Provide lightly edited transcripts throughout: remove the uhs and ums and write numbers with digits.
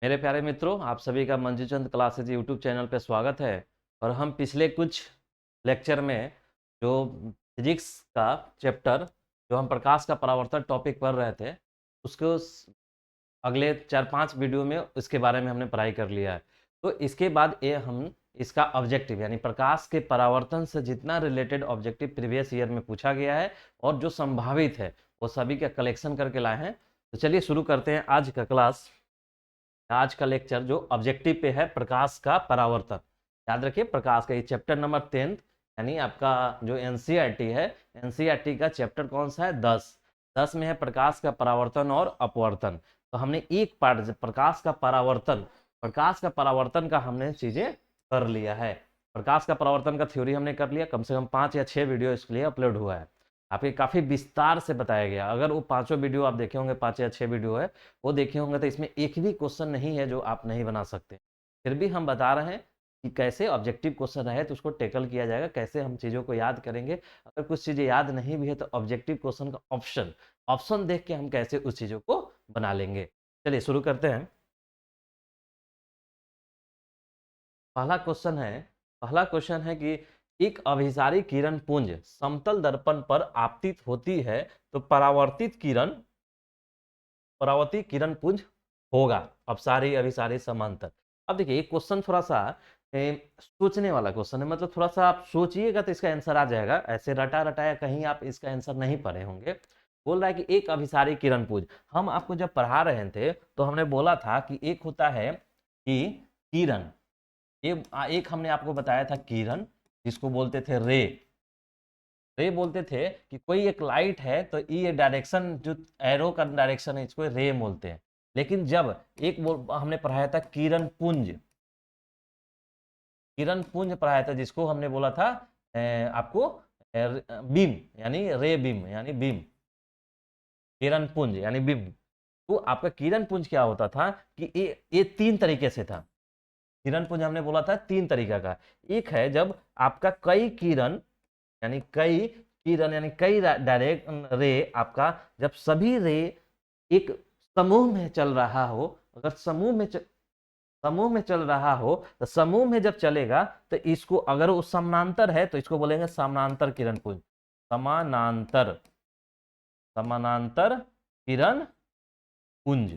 मेरे प्यारे मित्रों, आप सभी का मंजूचंद क्लासेज यूट्यूब चैनल पे स्वागत है। और हम पिछले कुछ लेक्चर में जो फिजिक्स का चैप्टर जो हम प्रकाश का परावर्तन टॉपिक पढ़ रहे थे, उसको अगले 4-5 वीडियो में इसके बारे में हमने पढ़ाई कर लिया है। तो इसके बाद ये हम इसका ऑब्जेक्टिव यानी प्रकाश के परावर्तन से जितना रिलेटेड ऑब्जेक्टिव प्रीवियस ईयर में पूछा गया है और जो संभावित है वो सभी का कलेक्शन करके लाए हैं। तो चलिए शुरू करते हैं आज का क्लास। आज का लेक्चर जो ऑब्जेक्टिव पे है प्रकाश का परावर्तन। याद रखिए प्रकाश का ये चैप्टर नंबर 10 यानी आपका जो एनसीईआरटी है, एनसीईआरटी का चैप्टर कौन सा है? 10 में है प्रकाश का परावर्तन और अपवर्तन। तो हमने एक पार्ट प्रकाश का परावर्तन का हमने चीजें कर लिया है। प्रकाश का परावर्तन का थ्योरी हमने कर लिया, कम से कम 5 या 6 वीडियो इसके लिए अपलोड हुआ है। आपके काफी विस्तार से बताया गया। अगर वो पांचों वीडियो आप देखे होंगे, 5 या 6 वीडियो है वो देखे होंगे, तो इसमें एक भी क्वेश्चन नहीं है जो आप नहीं बना सकते। फिर भी हम बता रहे हैं कि कैसे ऑब्जेक्टिव क्वेश्चन रहे तो उसको टैकल किया जाएगा, कैसे हम चीज़ों को याद करेंगे। अगर कुछ चीज़ें याद नहीं भी है तो ऑब्जेक्टिव क्वेश्चन का ऑप्शन ऑप्शन देख के हम कैसे उस चीज़ों को बना लेंगे। चलिए शुरू करते हैं। पहला क्वेश्चन है कि एक अभिसारी किरण पुंज समतल दर्पण पर आपतित होती है तो परावर्तित किरण पुंज होगा अपसारी अभिसारी समांतर। अब देखिए एक क्वेश्चन थोड़ा सा सोचने वाला क्वेश्चन है, मतलब थोड़ा सा आप सोचिएगा तो इसका आंसर आ जाएगा। ऐसे रटा रटाया कहीं आप इसका आंसर नहीं पढ़े होंगे। बोल रहा है कि एक अभिसारी किरण पुंज, हम आपको जब पढ़ा रहे थे तो हमने बोला था कि एक होता है कि किरण, एक हमने आपको बताया था किरण जिसको बोलते थे रे। रे बोलते थे कि कोई एक लाइट है तो ये डायरेक्शन जो एरो का डायरेक्शन है इसको रे बोलते हैं। लेकिन जब हमने पढ़ाया था किरण पुंज पढ़ाया था जिसको हमने बोला था आपको बीम यानी रे बीम यानी बीम, किरण पुंज यानी बीम। तो आपका किरण पुंज क्या होता था कि ये 3 तरीके से था। किरण पुंज हमने बोला था 3 तरीका का। एक है जब आपका कई डायरेक्ट रे, आपका जब सभी रे एक समूह में चल रहा हो, अगर समूह में चल रहा हो तो समूह में जब चलेगा तो इसको, अगर वो समानांतर है तो इसको बोलेंगे समानांतर किरण पुंज। समानांतर समानांतर किरण पुंज,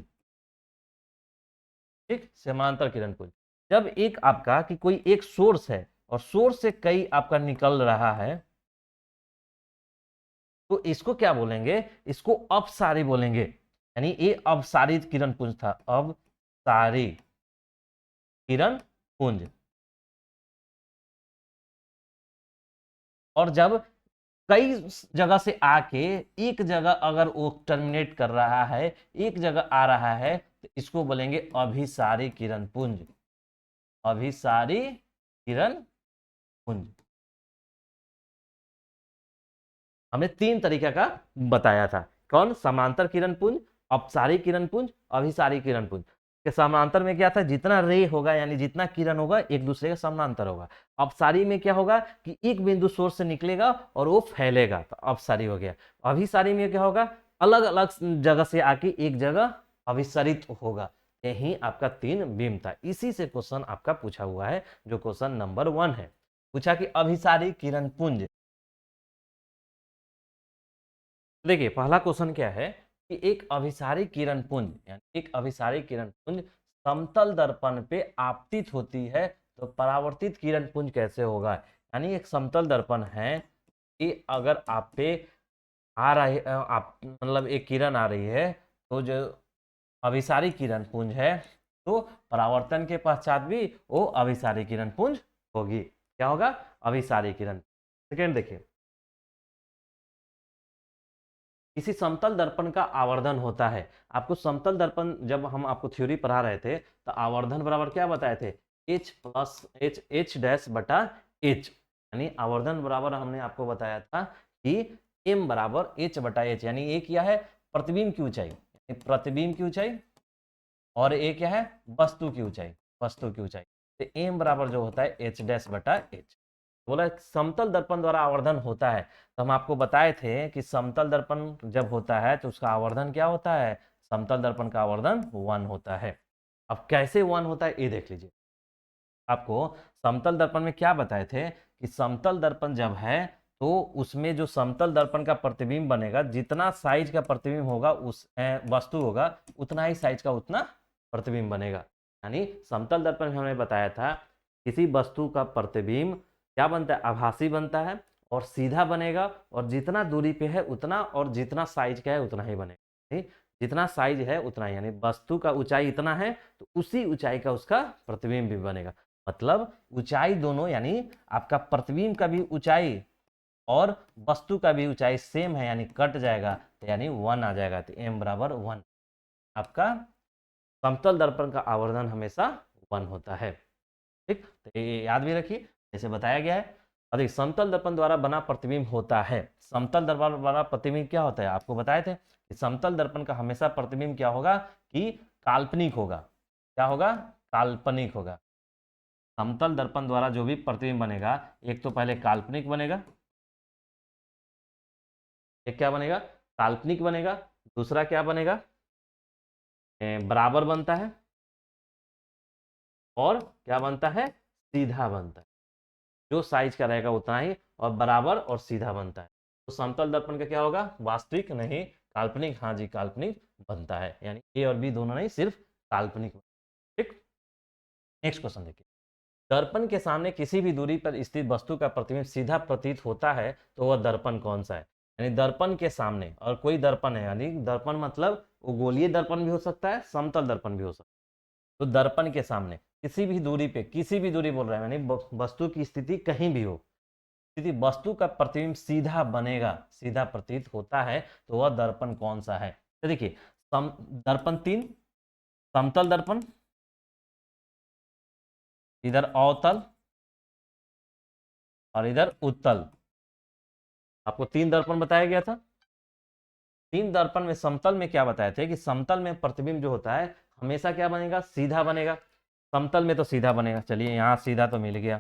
ठीक, समानांतर किरण पुंज। जब एक आपका कि कोई एक सोर्स है और सोर्स से कई आपका निकल रहा है तो इसको क्या बोलेंगे? इसको अपसारी बोलेंगे। यानी ये अपसारी किरण पुंज था, अपसारी किरण पुंज। और जब कई जगह से आके एक जगह अगर वो टर्मिनेट कर रहा है, एक जगह आ रहा है, तो इसको बोलेंगे अभिसारी किरण पुंज। अभिसारी किरण पुंज हमने 3 तरीका का बताया था। कौन? समांतर किरण पुंज, अपसारी किरण पुंज, अभिसारी किरण पुंज। के समानांतर में क्या था? जितना रे होगा यानी जितना किरण होगा एक दूसरे के समानांतर होगा। अपसारी में क्या होगा कि एक बिंदु सोर्स से निकलेगा और वो फैलेगा, तो अपसारी हो गया। अभिसारी में क्या होगा? अलग अलग जगह से आके एक जगह अभिसरित होगा। यही आपका 3 बीम था। इसी से क्वेश्चन आपका पूछा हुआ है, जो क्वेश्चन नंबर 1 है। पूछा कि अभिसारी किरण पुंज। देखिए पहला क्वेश्चन क्या है कि एक अभिसारी किरण पुंज यानी एक अभिसारी किरण पुंज समतल दर्पण पे आपतित होती है तो परावर्तित किरण पुंज कैसे होगा? यानी एक समतल दर्पण है कि अगर आप पे आ रहा है, आप मतलब एक किरण आ रही है, तो जो अभिसारी किरण पुंज है तो परावर्तन के पश्चात भी वो अभिसारी किरण पुंज होगी। क्या होगा? अभिसारी किरण। सेकेंड देखिए, किसी समतल दर्पण का आवर्धन होता है। आपको समतल दर्पण जब हम आपको थ्योरी पढ़ा रहे थे तो आवर्धन बराबर क्या बताए थे? H plus H, H dash बटा एच। यानी आवर्धन बराबर हमने आपको बताया था कि एम बराबर एच बटा एच। यानी ए क्या है? प्रतिबिंब की ऊंचाई, प्रतिबिंब की ऊंचाई, और ए क्या है? वस्तु की ऊंचाई, वस्तु की ऊंचाई। तो एम बराबर जो होता है एच डैश बटा एच। बोला समतल दर्पण द्वारा आवर्धन होता है, तो हम आपको बताए थे कि समतल दर्पण जब होता है तो उसका आवर्धन क्या होता है? समतल दर्पण का आवर्धन 1 होता है। अब कैसे 1 होता है ये देख लीजिए। आपको समतल दर्पण में क्या बताए थे कि समतल दर्पण जब है तो उसमें जो समतल दर्पण का प्रतिबिंब बनेगा, जितना साइज का प्रतिबिंब होगा उस वस्तु होगा उतना ही साइज का उतना प्रतिबिंब बनेगा। यानी समतल दर्पण में हमने बताया था किसी वस्तु का प्रतिबिंब क्या बनता है, आभासी बनता है और सीधा बनेगा, और जितना दूरी पे है उतना, और जितना साइज का है उतना ही बनेगा। नहीं? जितना साइज है उतना ही, यानी वस्तु का ऊंचाई इतना है तो उसी ऊंचाई का उसका प्रतिबिंब भी बनेगा। मतलब ऊंचाई दोनों, यानी आपका प्रतिबिंब का भी ऊंचाई और वस्तु का भी ऊंचाई सेम है, यानी कट जाएगा तो यानी 1 आ जाएगा। तो m बराबर 1। आपका समतल दर्पण का आवर्धन हमेशा 1 होता है। ठीक, तो ये याद भी रखिए, जैसे बताया गया है। अधिक समतल दर्पण द्वारा बना प्रतिबिंब होता है। समतल दर्पण द्वारा प्रतिबिंब क्या होता है, आपको बताए थे कि समतल दर्पण का हमेशा प्रतिबिंब क्या होगा कि काल्पनिक होगा। क्या होगा, काल्पनिक होगा। समतल दर्पण द्वारा जो भी प्रतिबिंब बनेगा, एक तो पहले काल्पनिक बनेगा, एक क्या बनेगा, काल्पनिक बनेगा। दूसरा क्या बनेगा, बराबर बनता है, और क्या बनता है, सीधा बनता है। जो साइज का रहेगा उतना ही, और बराबर और सीधा बनता है। तो समतल दर्पण का क्या होगा, वास्तविक नहीं काल्पनिक, हाँ जी काल्पनिक बनता है। यानी ए और बी दोनों नहीं, सिर्फ काल्पनिक। ठीक, नेक्स्ट क्वेश्चन देखिए। दर्पण के सामने किसी भी दूरी पर स्थित वस्तु का प्रतिबिंब सीधा प्रतीत होता है तो वह दर्पण कौन सा है। यानी दर्पण के सामने और कोई दर्पण है, यानी दर्पण मतलब वो गोलीय दर्पण भी हो सकता है, समतल दर्पण भी हो सकता है। तो दर्पण के सामने किसी भी दूरी पे, किसी भी दूरी बोल रहा है, यानी वस्तु की स्थिति कहीं भी हो, स्थिति वस्तु का प्रतिबिंब सीधा बनेगा, सीधा प्रतीत होता है तो वह दर्पण कौन सा है। तो देखिए दर्पण 3, समतल दर्पण, इधर अवतल और इधर उत्तल। आपको 3 दर्पण बताया गया था। 3 दर्पण में समतल में क्या बताए थे कि समतल में प्रतिबिंब जो होता है हमेशा क्या बनेगा, सीधा बनेगा। समतल में तो सीधा बनेगा, चलिए यहां सीधा तो मिल गया,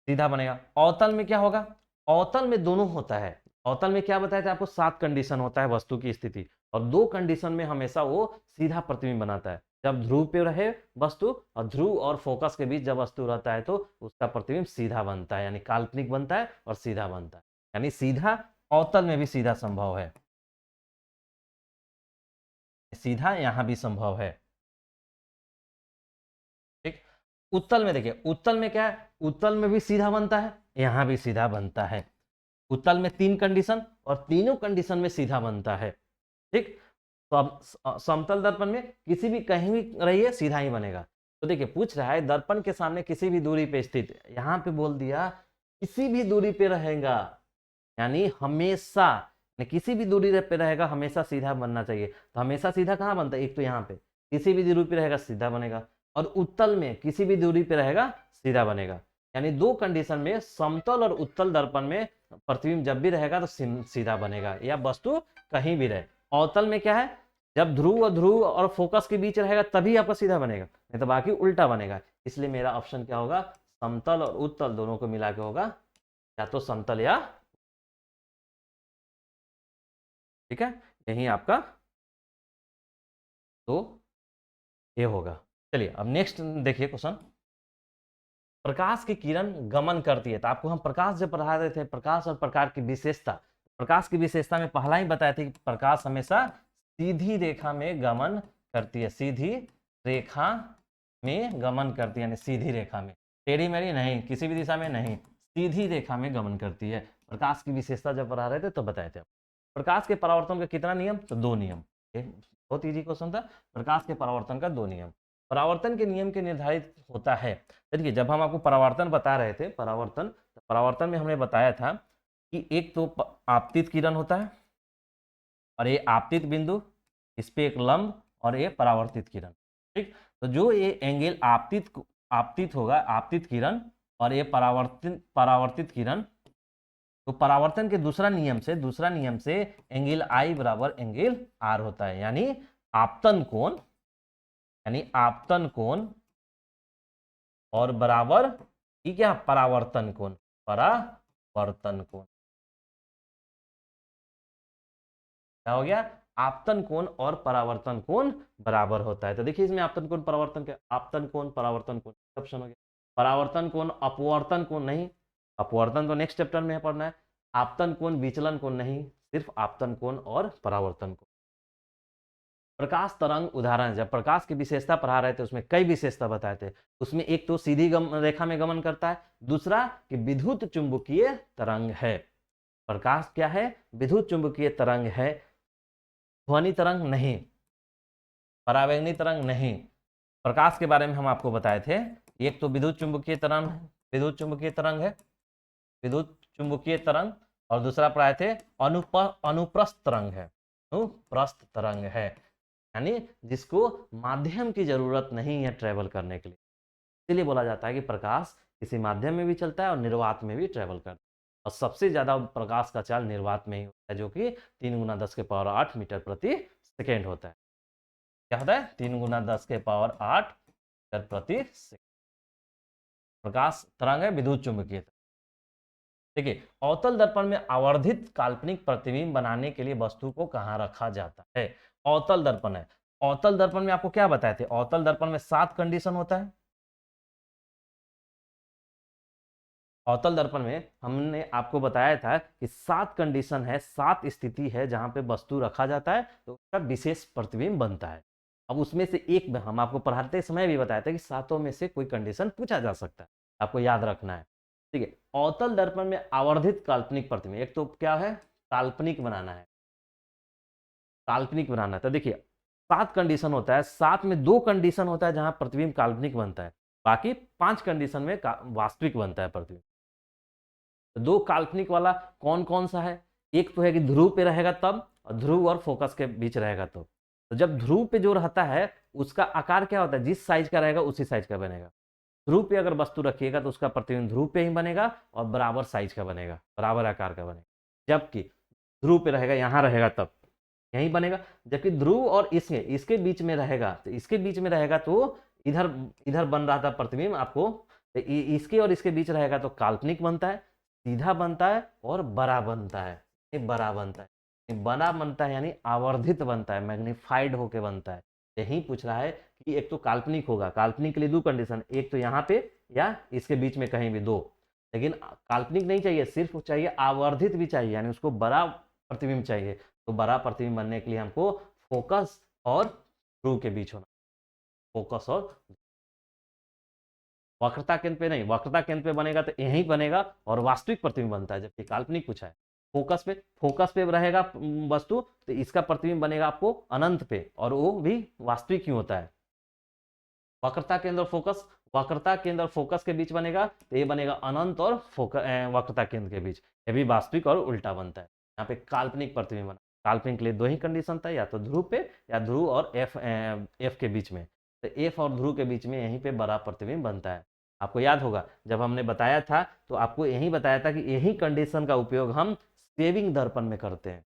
सीधा बनेगा। अवतल में क्या होगा, अवतल में दोनों होता है। अवतल में क्या बताया था आपको, 7 कंडीशन होता है वस्तु की स्थिति, और 2 कंडीशन में हमेशा वो सीधा प्रतिबिंब बनाता है। जब ध्रुव पे रहे वस्तु, और ध्रुव और फोकस के बीच जब वस्तु रहता है तो उसका प्रतिबिंब सीधा बनता है, यानी काल्पनिक बनता है और सीधा बनता है। यानी सीधा अवतल में भी सीधा संभव है, सीधा यहां भी संभव है। ठीक, उत्तल में देखिए, उत्तल में क्या है, उत्तल में भी सीधा बनता है, यहां भी सीधा बनता है। उत्तल में 3 कंडीशन और तीनों कंडीशन में सीधा बनता है। ठीक, तो अब समतल दर्पण में किसी भी कहीं भी रहिए सीधा ही बनेगा। तो देखिए पूछ रहा है दर्पण के सामने किसी भी दूरी पे स्थित, यहां पे बोल दिया किसी भी दूरी पे रहेगा, यानी हमेशा, किसी भी दूरी पे रहेगा हमेशा सीधा बनना चाहिए। तो हमेशा सीधा कहाँ बनता है, एक तो यहाँ पे किसी भी दूरी पे रहेगा सीधा बनेगा, और उत्तल में किसी भी दूरी पे रहेगा सीधा बनेगा। यानी 2 कंडीशन में समतल और उत्तल दर्पण में प्रतिबिंब जब भी रहेगा तो सीधा बनेगा, या वस्तु कहीं भी रहे। अवतल में क्या है, जब ध्रुव और फोकस के बीच रहेगा तभी आपका सीधा बनेगा, नहीं तो बाकी उल्टा बनेगा। इसलिए मेरा ऑप्शन क्या होगा, समतल और उत्तल दोनों को मिला के होगा, या तो समतल या, ठीक है, यही आपका तो ये होगा। चलिए अब नेक्स्ट देखिए क्वेश्चन। प्रकाश की किरण गमन करती है, तो आपको हम प्रकाश जब पढ़ा रहे थे, प्रकाश और प्रकाश की विशेषता, प्रकाश की विशेषता में पहला ही बताया था कि प्रकाश हमेशा सीधी रेखा में गमन करती है, सीधी रेखा में गमन करती है, यानी सीधी रेखा में, टेढ़ी मेढ़ी नहीं, किसी भी दिशा में नहीं, सीधी रेखा में गमन करती है। प्रकाश की विशेषता जब पढ़ा रहे थे तो बताए थे। प्रकाश के परावर्तन का कितना नियम, तो 2 नियम। बहुत इजी क्वेश्चन था। प्रकाश के परावर्तन का 2 नियम। परावर्तन के नियम के निर्धारित होता है, देखिए जब हम आपको परावर्तन बता रहे थे, परावर्तन, तो परावर्तन में हमने बताया था कि एक तो आपतित किरण होता है, और ये आपतित बिंदु, इस पे एक लंब, और ये परावर्तित किरण। ठीक, तो जो ये एंगल आपतित आपतित होगा, आपतित किरण, और ये परावर्तित परावर्तित किरण, तो परावर्तन के दूसरा नियम से एंगल आई बराबर एंगल आर होता है, यानी आपतन कोण, यानी आपतन कोण और बराबर ठीक है परावर्तन कोण, परावर्तन कोण क्या हो गया, आपतन कोण और परावर्तन कोण बराबर होता है। तो देखिए इसमें आपतन कोण परावर्तन क्या, आपतन कोण परावर्तन कोण ऑप्शन हो गया। परावर्तन कोण अपवर्तन कोण नहीं, अपवर्तन तो नेक्स्ट चैप्टर में पढ़ना है। आपतन कोण विचलन कोण नहीं, सिर्फ आपतन कोण और परावर्तन कोण। प्रकाश तरंग उदाहरण, जब प्रकाश की विशेषता पढ़ा रहे थे उसमें कई विशेषता बताए थे। उसमें एक तो सीधी रेखा में गमन करता है, दूसरा कि विद्युत चुंबकीय तरंग है। प्रकाश क्या है, विद्युत चुंबकीय तरंग है, ध्वनि तरंग नहीं, परावैंगनी तरंग नहीं। प्रकाश के बारे में हम आपको बताए थे, एक तो विद्युत चुंबकीय तरंग, विद्युत चुंबकीय तरंग है, विद्युत चुंबकीय तरंग, और दूसरा पढ़ाए थे अनुप्रस्थ तरंग है, अनुप्रस्थ तरंग है, यानी जिसको माध्यम की जरूरत नहीं है ट्रेवल करने के लिए। इसलिए बोला जाता है कि प्रकाश किसी माध्यम में भी चलता है और निर्वात में भी ट्रेवल करता है, और सबसे ज्यादा प्रकाश का चाल निर्वात में ही होता है, जो कि 3 गुना 10 के पावर 8 मीटर प्रति सेकेंड होता है। क्या होता है, 3 गुना 10 के पावर 8 मीटर प्रति सेकेंड प्रकाश तरंग है, विद्युत चुंबकीय। देखिए अवतल दर्पण में आवर्धित काल्पनिक प्रतिबिंब बनाने के लिए वस्तु को कहां रखा जाता है। अवतल दर्पण है, अवतल दर्पण में आपको क्या बताए थे, अवतल दर्पण में 7 कंडीशन होता है। अवतल दर्पण में हमने आपको बताया था कि 7 कंडीशन है, 7 स्थिति है जहां पे वस्तु रखा जाता है तो उसका विशेष प्रतिबिंब बनता है। अब उसमें से एक में हम आपको पढ़ाते समय भी बताया था कि सातों में से कोई कंडीशन पूछा जा सकता है, आपको याद रखना है। ठीक है, अवतल दर्पण में आवर्धित काल्पनिक प्रतिबिंब, एक तो क्या है, काल्पनिक बनाना है, काल्पनिक बनाना है। तो देखिए 7 कंडीशन होता है, 7 में 2 कंडीशन होता है जहां प्रतिबिंब काल्पनिक बनता है, बाकी 5 कंडीशन में वास्तविक बनता है प्रतिबिंब। दो काल्पनिक वाला कौन कौन सा है, एक तो है कि ध्रुव पे रहेगा तब, और ध्रुव और फोकस के बीच रहेगा तो जब ध्रुव पे जो रहता है उसका आकार क्या होता है, जिस साइज का रहेगा उसी साइज का बनेगा। ध्रुव पे अगर वस्तु रखिएगा तो उसका प्रतिबिंब ध्रुव पे ही बनेगा और बराबर साइज का बनेगा, बराबर आकार का बनेगा। जबकि ध्रुव पे रहेगा, यहाँ रहेगा तब यहीं बनेगा। जबकि ध्रुव और इसके इसके बीच में रहेगा, तो इसके बीच में रहेगा तो इधर इधर बन रहा था प्रतिबिंब आपको, तो इसके और इसके बीच रहेगा तो काल्पनिक बनता है, सीधा बनता है और बड़ा बनता है। ये बड़ा बनता है, बड़ा बनता है यानी आवर्धित बनता है, मैग्नीफाइड होके बनता है। यही पूछ रहा है कि एक तो काल्पनिक होगा, काल्पनिक के लिए 2 कंडीशन, एक तो यहाँ पे या इसके बीच में कहीं भी 2, लेकिन काल्पनिक नहीं चाहिए, सिर्फ चाहिए आवर्धित भी चाहिए, यानी उसको बड़ा प्रतिबिंब चाहिए। तो बड़ा प्रतिबिंब बनने के लिए हमको फोकस और ध्रुव के बीच होना, फोकस और वक्रता केंद्र पे नहीं, वक्रता केंद्र पे बनेगा तो यहीं बनेगा और वास्तविक प्रतिबिंब बनता है, जबकि काल्पनिक पूछा है फोकस पे रहेगा वस्तु, तो इसका प्रतिबिंब बनेगा आपको अनंत पे, और वो भी वास्तविक ही होता है। वक्रता केंद्र और फोकस, वक्रता केंद्र और फोकस के बीच बनेगा तो ये बनेगा अनंत और वक्रता केंद्र के बीच, ये भी वास्तविक और उल्टा बनता है। यहाँ पे काल्पनिक प्रतिबिंब बना, काल्पनिक के लिए 2 ही कंडीशन था, या तो ध्रुव पे या ध्रुव और एफ के बीच में, तो एफ और ध्रुव के बीच में यहीं पे बड़ा प्रतिबिंब बनता है। आपको याद होगा जब हमने बताया था तो आपको यही बताया था कि यही कंडीशन का उपयोग हम सेविंग दर्पण में करते हैं।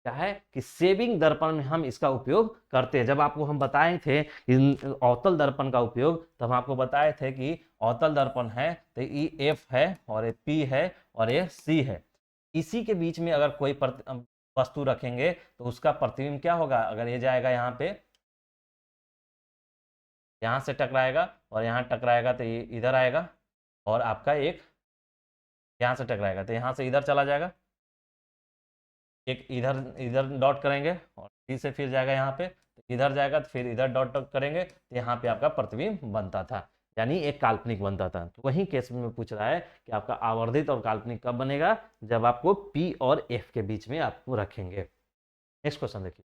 क्या है कि सेविंग दर्पण में हम इसका उपयोग करते हैं। जब आपको हम बताए थे अवतल दर्पण का उपयोग, तब हम आपको बताए थे कि अवतल दर्पण है तो ये एफ है और ये पी है और ये सी है, इसी के बीच में अगर कोई वस्तु रखेंगे तो उसका प्रतिबिंब क्या होगा, अगर ये जाएगा यहाँ पे, यहाँ से टकराएगा और यहाँ टकराएगा तो ये इधर आएगा, और आपका एक यहाँ से टकराएगा तो यहाँ से इधर चला जाएगा, एक इधर इधर डॉट करेंगे और सी से फिर जाएगा यहाँ पे, तो इधर जाएगा तो फिर इधर डॉट डॉट करेंगे तो यहाँ पे आपका प्रतिबिंब बनता था, यानी एक काल्पनिक बनता था। तो वही केस में पूछ रहा है कि आपका आवर्धित और काल्पनिक कब बनेगा, जब आपको पी और एफ के बीच में आपको रखेंगे। नेक्स्ट क्वेश्चन देखिए,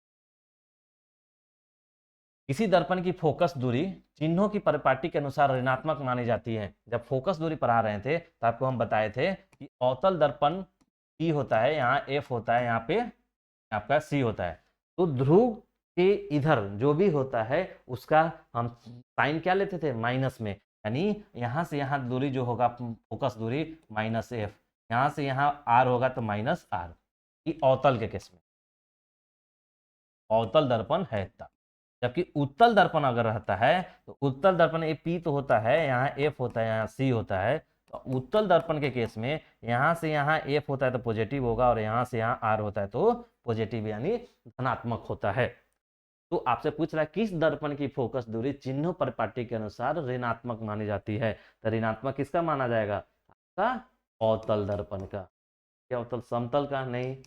किसी दर्पण की फोकस दूरी चिन्हों की परिपाटी के अनुसार ऋणात्मक मानी जाती है। जब फोकस दूरी पढ़ा रहे थे तो आपको हम बताए थे कि अवतल दर्पण पी होता है, यहाँ एफ होता है, यहाँ पे आपका सी होता है, तो ध्रुव के इधर जो भी होता है उसका हम साइन क्या लेते थे, माइनस में, यानी यहाँ से यहाँ दूरी जो होगा फोकस दूरी माइनस एफ, यहाँ से यहाँ आर होगा तो माइनस आर, ये अवतल के केस में अवतल दर्पण है तब। जबकि उत्तल दर्पण अगर रहता है तो उत्तल दर्पण ए पी तो होता है, यहाँ एफ होता है, यहाँ सी होता है, तो उत्तल दर्पण के केस में यहाँ से यहाँ एफ होता है तो पॉजिटिव होगा, और यहाँ से यहाँ आर होता है तो पॉजिटिव यानी धनात्मक होता है। तो आपसे पूछ रहा है किस दर्पण की फोकस दूरी चिन्हों परिपाटी के अनुसार ऋणात्मक मानी जाती है। तो ऋणात्मक किसका माना जाएगा? आपका अवतल दर्पण का। क्या अवतल? समतल का नहीं।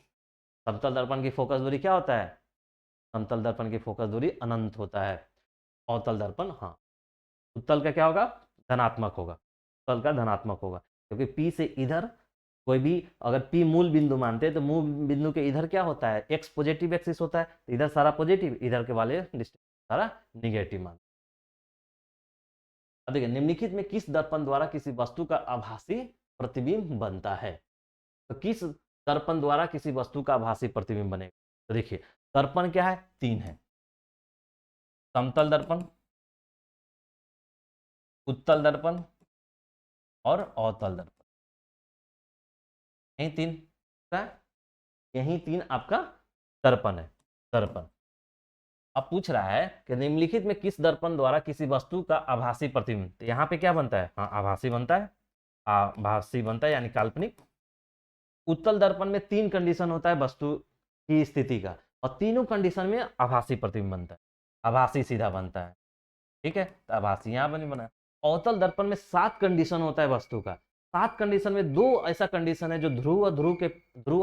समतल दर्पण की फोकस दूरी क्या होता है? समतल दर्पण की फोकस दूरी अनंत होता है। अवतल दर्पण हाँ। उत्तल का क्या होगा? धनात्मक होगा। उत्तल का धनात्मक होगा, क्योंकि पी से इधर कोई भी अगर पी मूल बिंदु मानते हैं तो मूल बिंदु के इधर क्या होता है? एक्स पॉजिटिव एक्सिस होता है, तो इधर सारा पॉजिटिव, इधर के वाले डिस्टेंस सारा निगेटिव मान। अब देखिए निम्नलिखित में किस दर्पण द्वारा किसी वस्तु का आभासी प्रतिबिंब बनता है? तो किस दर्पण द्वारा किसी वस्तु का आभासी प्रतिबिंब बनेगा? तो देखिए दर्पण क्या है? तीन है। समतल दर्पण, उत्तल दर्पण और अवतल दर्पण। यही तीन क्या? यही तीन आपका दर्पण है। दर्पण अब पूछ रहा है कि निम्नलिखित में किस दर्पण द्वारा किसी वस्तु का आभासी प्रतिबिंब, तो यहाँ पे क्या बनता है? हाँ आभासी बनता है। आभासी बनता है यानी काल्पनिक। उत्तल दर्पण में तीन कंडीशन होता है वस्तु की स्थिति का, और तीनों कंडीशन में आभासी प्रतिबिंब बनता है। आभासी सीधा बनता है, ठीक है, तो आभासी यहाँ बनी बना। अवतल दर्पण में 7 कंडीशन होता है वस्तु का। 7 कंडीशन में 2 ऐसा कंडीशन है जो ध्रुव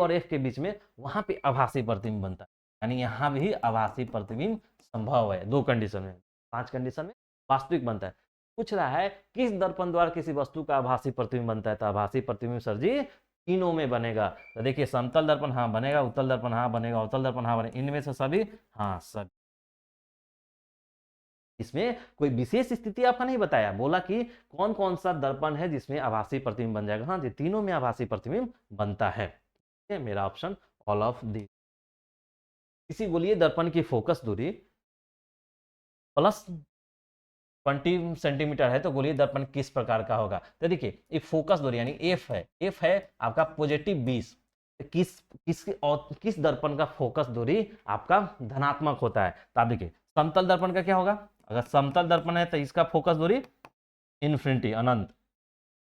और एफ के बीच में, वहां पे आभासी प्रतिबिंब बनता है, यानी यहाँ भी आभासी प्रतिबिंब संभव है 2 कंडीशन में। 5 कंडीशन में वास्तविक बनता है। पूछ रहा है किस दर्पण द्वारा किसी वस्तु का आभासी प्रतिबिंब बनता है? तो आभासी प्रतिबिंब सर जी तीनों में बनेगा। तो देखिए समतल दर्पण हाँ बनेगा, उत्तल दर्पण हाँ बनेगा, अवतल दर्पण हाँ बनेगा, इनमें से सभी हाँ सभी। इसमें कोई विशेष स्थिति आपका नहीं बताया, बोला कि कौन कौन सा दर्पण है जिसमें आभासी प्रतिबिंब बन जाएगा। हाँ जी तीनों में आभासी प्रतिबिंब बनता है। ठीक है, मेरा ऑप्शन ऑल ऑफ दी। किसी गोलीय दर्पण की फोकस दूरी प्लस 20 सेंटीमीटर है तो गोलीय दर्पण किस प्रकार का होगा? तो देखिए ये फोकस दूरी यानी एफ है, एफ है आपका पॉजिटिव 20। किस दर्पण का फोकस दूरी आपका धनात्मक होता है? तो आप देखिए समतल दर्पण का क्या होगा? अगर समतल दर्पण है तो इसका फोकस दूरी इन्फिनिटी अनंत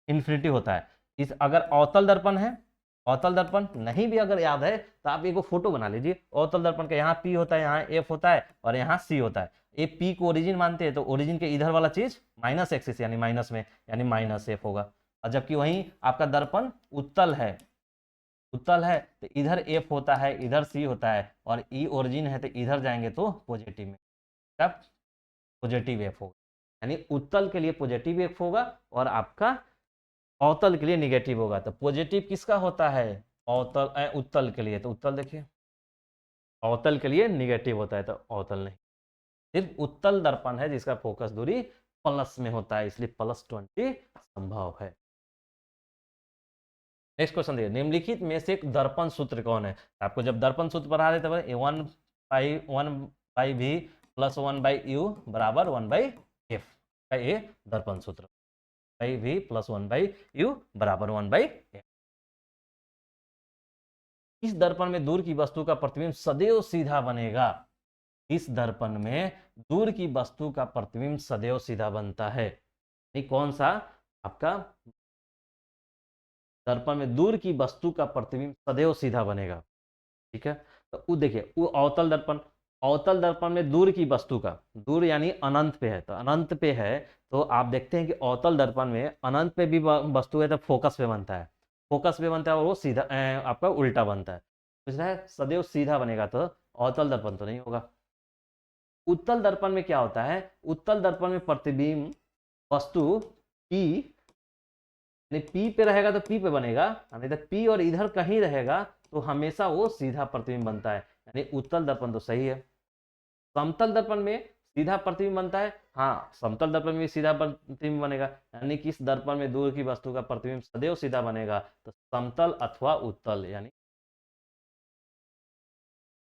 इन्फिनिटी होता है। इस अगर अवतल दर्पण है, अवतल दर्पण नहीं भी अगर याद है तो आप एक फोटो बना लीजिए। अवतल दर्पण का यहाँ पी होता है, यहाँ एफ होता है और यहाँ सी होता है। ये पी को ओरिजिन मानते हैं तो ओरिजिन के इधर वाला चीज माइनस एक्सिस यानी माइनस में, यानी माइनस एफ होगा। और जबकि वहीं आपका दर्पण उत्तल है, उत्तल है तो इधर एफ होता है, इधर सी होता है, और ई ओरिजिन है तो इधर जाएंगे तो पॉजिटिव में, तब पॉजिटिव एफ होगा। यानी उत्तल के लिए पॉजिटिव एफ होगा और आपका अवतल के लिए निगेटिव होगा। तो पॉजिटिव किसका होता है? अवतल उत्तल के लिए। तो उत्तल देखिए अवतल के लिए निगेटिव होता है, तो अवतल नहीं। सिर्फ उत्तल दर्पण है जिसका फोकस दूरी प्लस में होता है, इसलिए +20 संभव है। नेक्स्ट क्वेश्चन देखिए निम्नलिखित में से एक दर्पण सूत्र कौन है? आपको जब दर्पण सूत्र पढ़ा रहे थे 1/v + 1/u बराबर 1/f का ये दर्पण सूत्र, v + 1/u बराबर 1/f। इस दर्पण में दूर की वस्तु का प्रतिबिंब सदैव सीधा बनेगा। इस दर्पण में दूर की वस्तु का प्रतिबिंब सदैव सीधा बनता है। कौन सा आपका दर्पण में दूर की वस्तु का प्रतिबिंब सदैव सीधा बनेगा? ठीक है, तो वो देखिए वो अवतल दर्पण, अवतल दर्पण में दूर की वस्तु का, दूर यानी अनंत पे है, तो अनंत पे है तो आप देखते हैं कि अवतल दर्पण में अनंत पे भी वस्तु है तो फोकस पे बनता है, फोकस पे बनता है और वो सीधा आपका उल्टा बनता है। तो इसलिए सदैव सीधा बनेगा, तो अवतल दर्पण तो नहीं होगा। उत्तल दर्पण में क्या होता है? उत्तल दर्पण में प्रतिबिंब वस्तु P पी पे रहेगा तो पी पे बनेगा, नहीं तो पी और इधर कहीं रहेगा तो हमेशा वो सीधा प्रतिबिंब बनता है, यानी उत्तल दर्पण तो सही है। समतल दर्पण में सीधा प्रतिबिंब बनता है, हाँ समतल दर्पण में सीधा प्रतिबिंब बनेगा, यानी कि इस दर्पण में दूर की वस्तु का प्रतिबिंब सदैव सीधा बनेगा, तो समतल अथवा उत्तल। यानी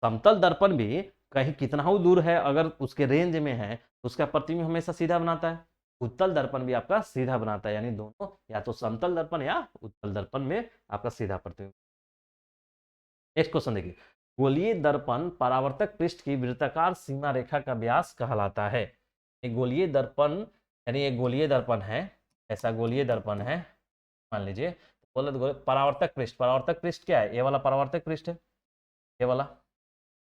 समतल दर्पण भी कहीं कितना ही दूर है अगर उसके रेंज में है तो उसका प्रतिबिंब हमेशा सीधा बनाता है। उत्तल दर्पण भी आपका सीधा बनाता है, यानी दोनों या तो समतल दर्पण या उत्तल दर्पण में आपका सीधा प्रतिबिंब। नेक्स्ट क्वेश्चन देखिए गोलीय दर्पण परावर्तक पृष्ठ की वृत्ताकार सीमा रेखा का व्यास कहलाता है। एक गोलीय दर्पण यानी एक गोलीय दर्पण है, ऐसा गोलीय दर्पण है मान लीजिए बोले तो परावर्तक पृष्ठ, परावर्तक पृष्ठ क्या है, ये वाला परावर्तक पृष्ठ है, ये वाला,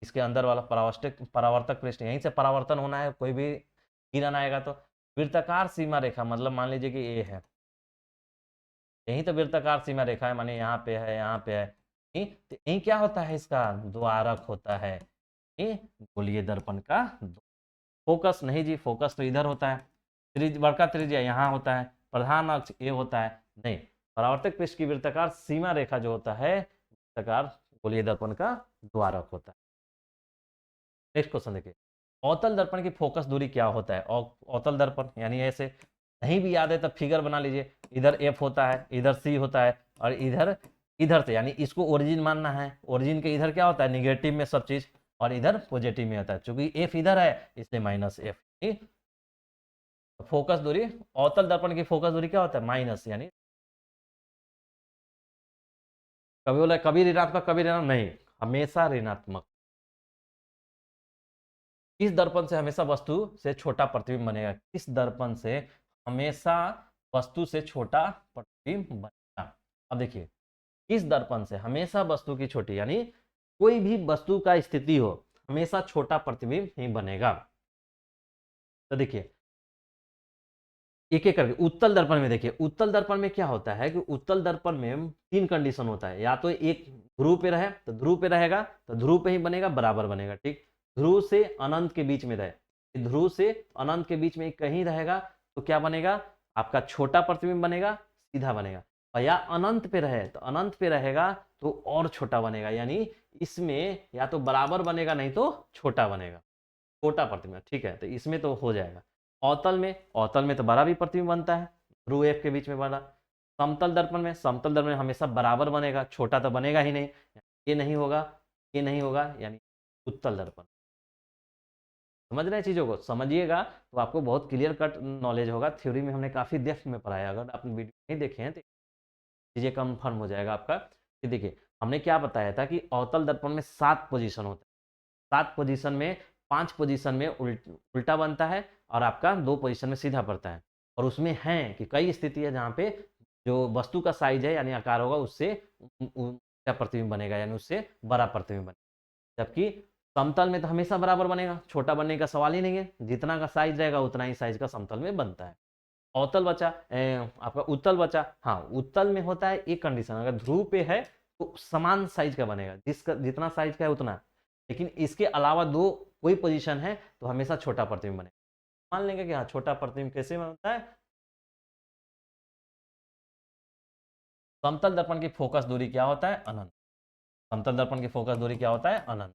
इसके अंदर वाला परावर्तक परावर्तक पृष्ठ, यहीं से परावर्तन होना है, कोई भी किरण आएगा तो वृत्ताकार सीमा रेखा, मतलब मान लीजिए कि ये है, यहीं तो वृत्ताकार सीमा रेखा है, माने यहाँ पे है, यहाँ पे है, तो यहीं क्या होता है, इसका द्वारक होता है, ये गोलीय दर्पण का फोकस नहीं जी, फोकस तो इधर होता है, बड़का त्रिज्या यहाँ होता है, प्रधान अक्ष ये होता है, नहीं, परावर्तक पृष्ठ की वृत्ताकार सीमा रेखा जो होता है वृत्ताकार गोलीय दर्पण का द्वारक होता है। नेक्स्ट क्वेश्चन देखिए, अवतल दर्पण की फोकस दूरी क्या होता है, अवतल दर्पण यानी ऐसे, नहीं भी याद है तब फिगर बना लीजिए, इधर एफ होता है, इधर सी होता है, और इधर इधर से, यानी इसको ओरिजिन मानना है, ओरिजिन के इधर क्या होता है, निगेटिव में सब चीज, और इधर पॉजिटिव में होता है, चूंकि एफ इधर है इसलिए माइनस एफ। फोकस दूरी, अवतल दर्पण की फोकस दूरी क्या होता है, माइनस, यानी कभी बोला कभी ऋणात्मक कभी ऋणात्मक नहीं, हमेशा ऋणात्मक। किस दर्पण से हमेशा वस्तु से छोटा प्रतिबिंब बनेगा, किस दर्पण से हमेशा वस्तु से छोटा प्रतिबिंब बनेगा। अब देखिए, किस दर्पण से हमेशा वस्तु की छोटी, यानी कोई भी वस्तु का स्थिति हो हमेशा छोटा प्रतिबिंब ही बनेगा। तो देखिए एक एक करके, उत्तल दर्पण में देखिए, उत्तल दर्पण में क्या होता है कि उत्तल दर्पण में तीन कंडीशन होता है, या तो एक ध्रुव पे रहे तो ध्रुव पे रहेगा, तो ध्रुव पे ही बनेगा, बराबर बनेगा, ठीक, ध्रुव से अनंत के बीच में रहे, ध्रुव से अनंत के बीच में कहीं रहेगा तो क्या बनेगा, आपका छोटा प्रतिबिंब बनेगा, सीधा बनेगा, और या अनंत पे रहे तो अनंत पे रहेगा तो और छोटा बनेगा, यानी इसमें या तो बराबर बनेगा नहीं तो छोटा बनेगा, छोटा प्रतिबिंब, ठीक है, तो इसमें तो हो जाएगा। अवतल में तो बड़ा भी प्रतिबिंब बनता है, ध्रुव एफ के बीच में बड़ा। समतल दर्पण में, समतल दर्पण में हमेशा बराबर बनेगा, छोटा तो बनेगा ही नहीं, ये नहीं होगा, ये नहीं होगा, यानी उत्तल दर्पण। समझ रहे हैं चीजों को, समझिएगा तो आपको बहुत क्लियर कट नॉलेज होगा, थ्योरी में हमने काफी डेप्थ में पढ़ाया, अगर आपने वीडियो नहीं देखे हैं तो चीजें कन्फर्म हो जाएगा आपका। कि देखिए हमने क्या बताया था कि अवतल दर्पण में 7 पोजीशन होता है, 7 पोजीशन में 5 पोजीशन में उल्टा बनता है और आपका 2 पोजीशन में सीधा पड़ता है, और उसमें है कि कई स्थिति है जहाँ पे जो वस्तु का साइज है यानी आकार होगा उससे क्या प्रतिबिंब बनेगा, यानी उससे बड़ा प्रतिबिंब बनेगा, जबकि समतल में तो हमेशा बराबर बनेगा, छोटा बनने का सवाल ही नहीं है, जितना का साइज रहेगा उतना ही साइज का समतल में बनता है। अवतल बचा आपका उत्तल बचा, हाँ उत्तल में होता है एक कंडीशन, अगर ध्रुव पे है तो समान साइज का बनेगा, जिसका जितना साइज का है उतना, लेकिन इसके अलावा दो कोई पोजीशन है तो हमेशा छोटा प्रतिबिंब बनेगा। मान लेंगे कि हाँ छोटा प्रतिबिंब कैसे बनता है, समतल दर्पण की फोकस दूरी क्या होता है, अनंत, समतल दर्पण की फोकस दूरी क्या होता है, अनंत,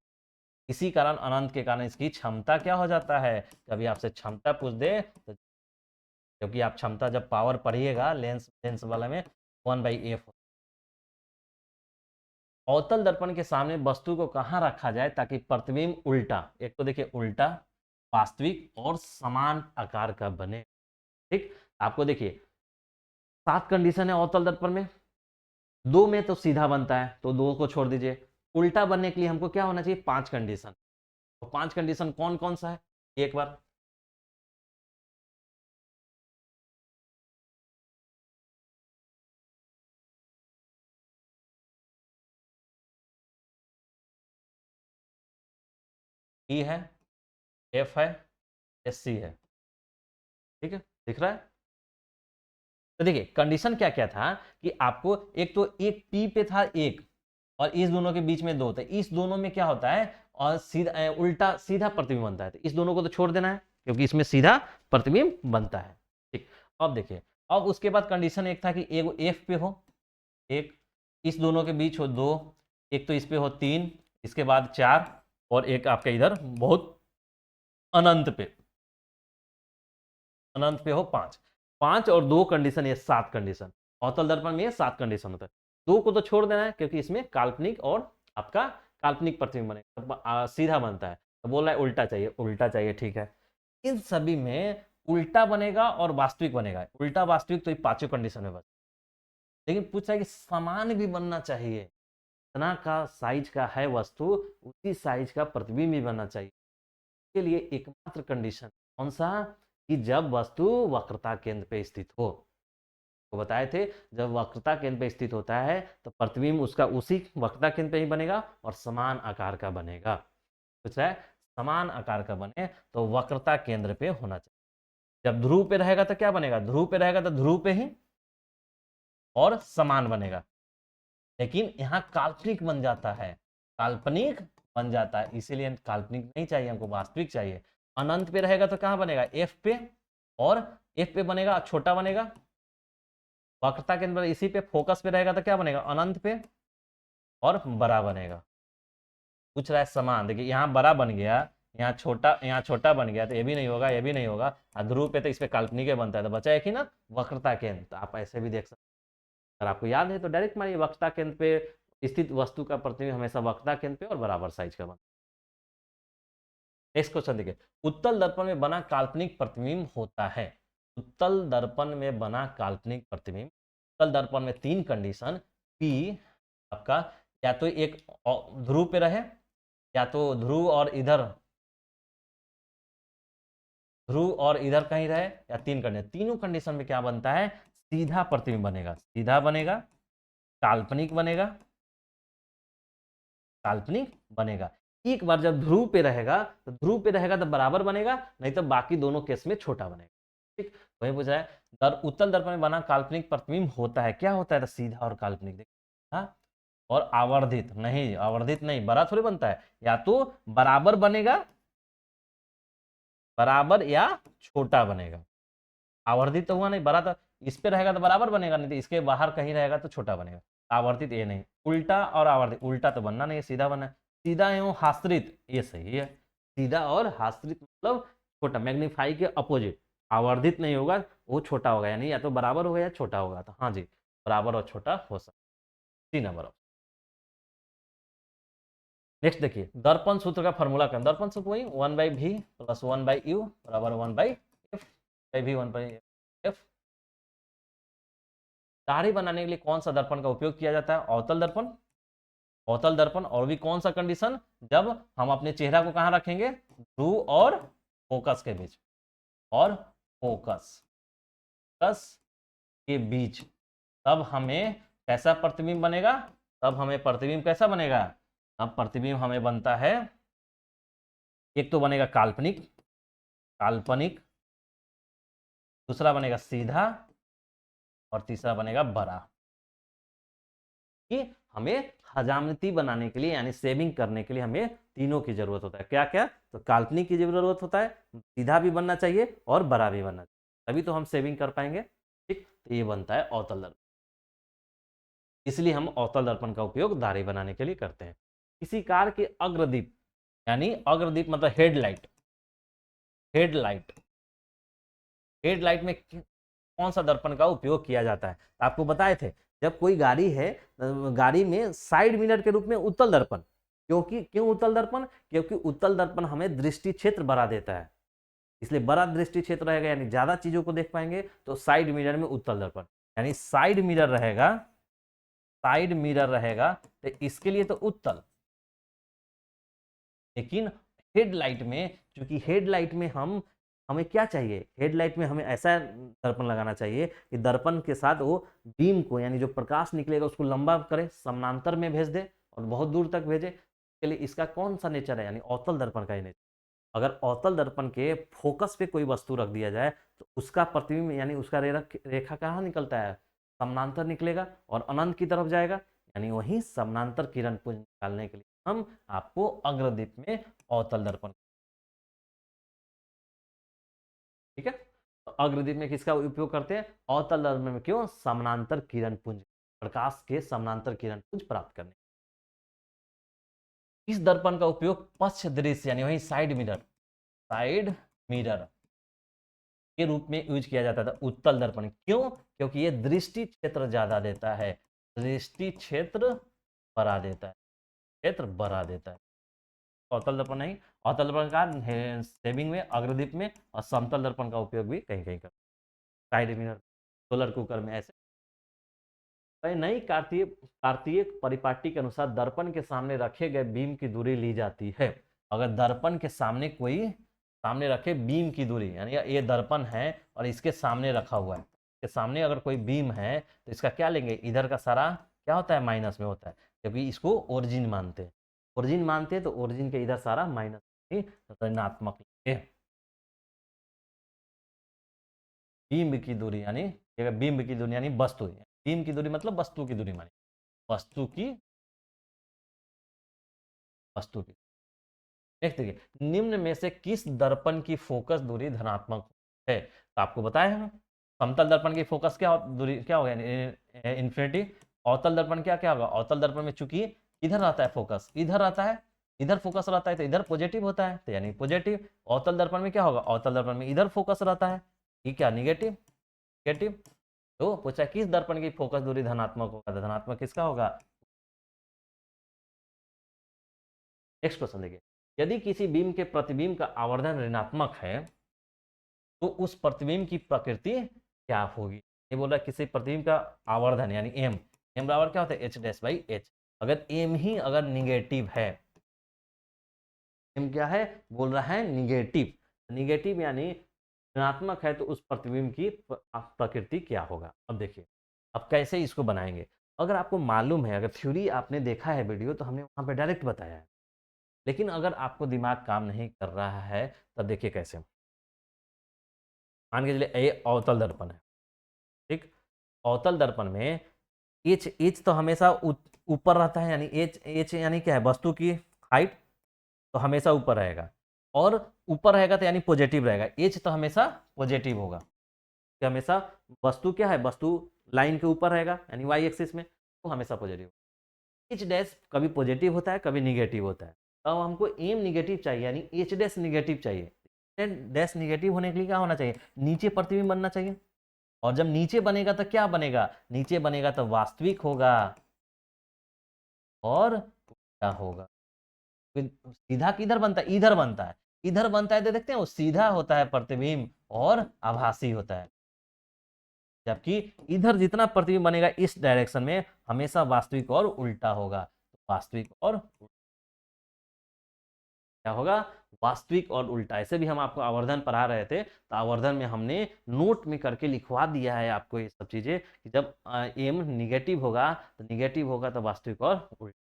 इसी कारण अनंत के कारण इसकी क्षमता क्या हो जाता है, कभी आपसे क्षमता पूछ दे तो, क्योंकि आप क्षमता जब पावर पढ़िएगा लेंस लेंस वाला में 1/f। अवतल दर्पण के सामने वस्तु को कहां रखा जाए ताकि प्रतिबिंब उल्टा, एक तो देखिए उल्टा, वास्तविक और समान आकार का बने, ठीक। आपको देखिए 7 कंडीशन है अवतल दर्पण में, 2 में तो सीधा बनता है तो 2 को छोड़ दीजिए, उल्टा बनने के लिए हमको क्या होना चाहिए, 5 कंडीशन, तो 5 कंडीशन कौन कौन सा है, एक बार ई है, एफ है, एस सी है, ठीक है, दिख रहा है। तो देखिए कंडीशन क्या क्या था कि आपको एक तो एक पी पे था एक, और इस दोनों के बीच में 2, तो इस दोनों में क्या होता है, और सीधा उल्टा सीधा प्रतिबिंब बनता है, तो इस दोनों को तो छोड़ देना है क्योंकि इसमें सीधा प्रतिबिंब बनता है, ठीक। अब देखिए, अब उसके बाद कंडीशन एक था कि एक एफ पे हो एक, इस दोनों के बीच हो 2, एक तो इस पे हो 3, इसके बाद 4, और एक आपके इधर बहुत अनंत पे, अनंत पे हो 5, 5 और 2 कंडीशन, ये 7 कंडीशन, अवतल दर्पण में ये 7 कंडीशन होता है, 2 को तो छोड़ देना है क्योंकि इसमें काल्पनिक और आपका काल्पनिक प्रतिबिंब बनेगा, सीधा बनता है, तो बोल रहा है उल्टा चाहिए, उल्टा चाहिए, ठीक है। इन सभी में उल्टा बनेगा और वास्तविक बनेगा, उल्टा वास्तविक तो ये पांचों कंडीशन में बस, लेकिन पूछा है कि समान भी बनना चाहिए, इतना का साइज का है वस्तु उसी साइज का प्रतिबिंब भी बनना चाहिए, के लिए एकमात्र कंडीशन कौन सा, कि जब वस्तु वक्रता केंद्र पे स्थित हो, वो बताए थे, जब वक्रता केंद्र पे स्थित होता है तो प्रतिबिंब उसका उसी वक्रता केंद्र पे ही बनेगा और समान आकार का बनेगा। पूछ रहा है समान आकार का बने तो वक्रता केंद्र पे होना चाहिए। जब ध्रुव पे रहेगा तो क्या बनेगा, ध्रुव पे रहेगा तो ध्रुव पे ही और समान बनेगा। लेकिन यहाँ काल्पनिक बन जाता है, काल्पनिक बन जाता है, इसीलिए काल्पनिक नहीं चाहिए हमको, वास्तविक चाहिए। अनंत पे रहेगा तो कहां बनेगा, एफ पे, और एफ पे बनेगा छोटा बनेगा। वक्रता के अंदर इसी पे फोकस पे रहेगा तो क्या बनेगा, अनंत पे और बड़ा बनेगा। पूछ रहा है समान, देखिए यहाँ बड़ा बन गया, यहाँ छोटा बन गया, तो ये भी नहीं होगा, ये भी नहीं होगा। ध्रुव पे तो इस पे काल्पनिक बनता है, तो बचा है कि ना वक्रता केंद्र। तो आप ऐसे भी देख सकते हैं, अगर आपको याद है तो डायरेक्ट मानिए वक्रता केंद्र पे स्थित वस्तु का प्रतिबिंब हमेशा वक्रता केंद्र पे और बराबर साइज का बनता है। नेक्स्ट क्वेश्चन देखिए, उत्तल दर्पण में बना काल्पनिक प्रतिबिंब होता है। उत्तल दर्पण में बना काल्पनिक प्रतिबिंब, उत्तल दर्पण में तीन कंडीशन, पी आपका या तो एक ध्रुव पे रहे, या तो ध्रुव और इधर कहीं रहे, या तीन कंडीशन, तीनों कंडीशन में क्या बनता है, सीधा प्रतिबिंब बनेगा, सीधा बनेगा, काल्पनिक बनेगा, काल्पनिक बनेगा। एक बार जब ध्रुव पे रहेगा तो बराबर बनेगा, नहीं तो बाकी दोनों केस में छोटा बनेगा। ठीक, वही पूछ रहा है उत्तल दर्पण में बना काल्पनिक प्रतिबिंब होता है, क्या होता है, तो सीधा और काल्पनिक। हाँ, और आवर्धित नहीं, आवर्धित नहीं, बड़ा थोड़ी बनता है, या तो बराबर बनेगा, बराबर या छोटा बनेगा। आवर्धित तो हुआ नहीं, बड़ा तो इस पे रहेगा तो बराबर बनेगा, नहीं तो इसके बाहर कहीं रहेगा तो छोटा बनेगा। आवर्धित ये नहीं, उल्टा और आवर्धित, उल्टा तो बनना नहीं, सीधा बनना है। सीधा एवं हास्रित ये सही है, सीधा और हास्रित मतलब छोटा, मैग्नीफाई के अपोजिट। आवर्धित नहीं होगा, वो छोटा होगा, यानी या तो बराबर होगा या छोटा होगा। तो हाँ जी, बराबर और छोटा हो सकता है। 3 नंबर। नेक्स्ट देखिए, दर्पण सूत्र का फॉर्मूला क्या, दर्पण सूत्र वही 1/v + 1/u बराबर 1/f, v 1/f। दाढ़ी बनाने के लिए कौन सा दर्पण का उपयोग किया जाता है, अवतल दर्पण। अवतल दर्पण, और भी कौन सा कंडीशन, जब हम अपने चेहरा को कहां रखेंगे, ध्रुव और फोकस के बीच, और फोकस के बीच, तब हमें कैसा प्रतिबिंब बनेगा, तब हमें प्रतिबिंब कैसा बनेगा, अब प्रतिबिंब हमें बनता है, एक तो बनेगा काल्पनिक, काल्पनिक, दूसरा बनेगा सीधा, और तीसरा बनेगा बड़ा। कि हमें हजामती बनाने के लिए यानी सेविंग करने के लिए हमें तीनों की जरूरत होता है। क्या क्या, तो काल्पनिक की जरूरत होता है, सीधा भी बनना चाहिए और बड़ा भी बनना चाहिए, तभी तो हम सेविंग कर पाएंगे। ठीक, तो ये बनता है अवतल दर्पण, इसलिए हम अवतल दर्पण का उपयोग दाढ़ी बनाने के लिए करते हैं। किसी कार के अग्रदीप, यानी अग्रदीप मतलब हेडलाइट, हेडलाइट, हेडलाइट में कौन सा दर्पण का उपयोग किया जाता है, आपको बताए थे। जब कोई गाड़ी है, गाड़ी में साइड मिरर के रूप में उत्तल दर्पण, क्यों उत्तल दर्पण, क्योंकि उत्तल दर्पण हमें दृष्टि क्षेत्र बढ़ा देता है, इसलिए बड़ा दृष्टि क्षेत्र रहेगा, यानी ज्यादा चीजों को देख पाएंगे। तो साइड मिरर में उत्तल दर्पण, यानी साइड मिरर रहेगा, साइड मिरर रहेगा तो इसके लिए तो उत्तल। लेकिन हेडलाइट में, क्योंकि हेडलाइट में हमें क्या चाहिए, हेडलाइट में हमें ऐसा दर्पण लगाना चाहिए कि दर्पण के साथ वो बीम को, यानी जो प्रकाश निकलेगा उसको लंबा करे, समानांतर में भेज दे और बहुत दूर तक भेजे। के लिए इसका कौन सा नेचर है, यानी अवतल दर्पण का ही नेचर। अगर अवतल दर्पण के फोकस पे कोई वस्तु रख दिया जाए तो उसका प्रतिबिंब यानी उसका रेखा कहाँ निकलता है, समानांतर निकलेगा और अनंत की तरफ जाएगा, यानी वही समानांतर किरण पुंज निकालने के लिए हम आपको अग्रदीप में अवतल दर्पण, ठीक है। तो अग्रदीप में किसका उपयोग करते हैं, अवतल दर्पण में, क्यों, समानांतर किरण पुंज, प्रकाश के समानांतर किरण पुंज प्राप्त करने। इस दर्पण का उपयोग पक्ष दृश्य यानी वही साइड मिरर, साइड मिरर के रूप में यूज किया जाता था उत्तल दर्पण, क्यों, क्योंकि ये दृष्टि क्षेत्र ज्यादा देता है, दृष्टि क्षेत्र बढ़ा देता है, क्षेत्र बढ़ा देता है। अवतल दर्पण नहीं, अवतल दर्पण का सेविंग में, अग्रदीप में, और समतल दर्पण का उपयोग भी कहीं कहीं कर, साइड मिरर, सोलर कुकर में ऐसे। नई कार्तीय परिपाटी के अनुसार दर्पण के सामने रखे गए बीम की दूरी ली जाती है। अगर दर्पण के सामने कोई सामने रखे बीम की दूरी, यानी ये दर्पण है और इसके सामने रखा हुआ है, इसके सामने अगर कोई बीम है तो इसका क्या लेंगे, इधर का सारा क्या होता है, माइनस में होता है, जबकि इसको ओरिजिन मानते हैं। ओरिजिन मानते हैं तो ओरिजिन के इधर सारा माइनस ऋणात्मक लेंगे। बीम की दूरी यानी बीम की दूरी यानी वस्तु, बीम की दूरी मतलब वस्तु की दूरी मानी, वस्तु की नेक्स्ट देखिए, निम्न में से किस दर्पण की फोकस दूरी धनात्मक है? तो आपको बताया है समतल दर्पण की फोकस क्या दूरी क्या होगा, इन्फिनिटी। अवतल दर्पण क्या क्या होगा, अवतल दर्पण में चूंकि इधर रहता है फोकस, इधर रहता है, इधर फोकस रहता है तो इधर पॉजिटिव होता है, तो यानी पॉजिटिव। अवतल दर्पण में क्या होगा, अवतल दर्पण में इधर फोकस रहता है, ये क्या निगेटिव, नेगेटिव। तो पूछा किस दर्पण की फोकस दूरी धनात्मक होगा, तो धनात्मक किसका होगा। नेक्स्ट क्वेश्चन देखिए, यदि किसी बीम के प्रतिबिंब का आवर्धन ऋणात्मक है तो उस प्रतिबिंब की प्रकृति क्या होगी। ये बोल रहा है किसी प्रतिबिंब का आवर्धन यानी एम, एम बराबर क्या होता है, एच डैश बाई एच। अगर एम ही अगर निगेटिव है, एम क्या है बोल रहा है निगेटिव, निगेटिव यानी ऋणात्मक है तो उस प्रतिबिंब की प्रकृति क्या होगा। अब देखिए अब कैसे इसको बनाएंगे। अगर आपको मालूम है, अगर थ्योरी आपने देखा है वीडियो तो हमने वहां पे डायरेक्ट बताया है, लेकिन अगर आपको दिमाग काम नहीं कर रहा है तब देखिए कैसे। मान के चलिए ये अवतल दर्पण है, ठीक। अवतल दर्पण में एच, एच तो हमेशा ऊपर रहता है, यानी एच, एच यानी क्या है, वस्तु की हाइट तो हमेशा ऊपर रहेगा, और ऊपर रहेगा तो यानी पॉजिटिव रहेगा, एच तो हमेशा पॉजिटिव होगा, कि हमेशा वस्तु क्या है, वस्तु लाइन के ऊपर रहेगा यानी वाई एक्सिस में, तो हमेशा पॉजिटिव। एच डैश कभी पॉजिटिव होता है कभी निगेटिव होता है, अब हमको एम निगेटिव चाहिए यानी एच डैश निगेटिव चाहिए। डैश निगेटिव होने के लिए क्या होना चाहिए, नीचे प्रतिबिंब बनना चाहिए, और जब नीचे बनेगा तो क्या बनेगा, नीचे बनेगा तो वास्तविक होगा और क्या होगा। फिर सीधा किधर बनता है, इधर बनता है, इधर बनता है तो देखते हैं वो सीधा होता है प्रतिबिंब और आभासी होता है, जबकि इधर जितना प्रतिबिंब बनेगा इस डायरेक्शन में हमेशा वास्तविक और उल्टा होगा, वास्तविक और क्या होगा, वास्तविक और उल्टा। ऐसे भी हम आपको आवर्धन पढ़ा रहे थे तो आवर्धन में हमने नोट में करके लिखवा दिया है आपको ये सब चीजें कि जब एम निगेटिव होगा तो निगेटिव होगा तो वास्तविक और उल्टा,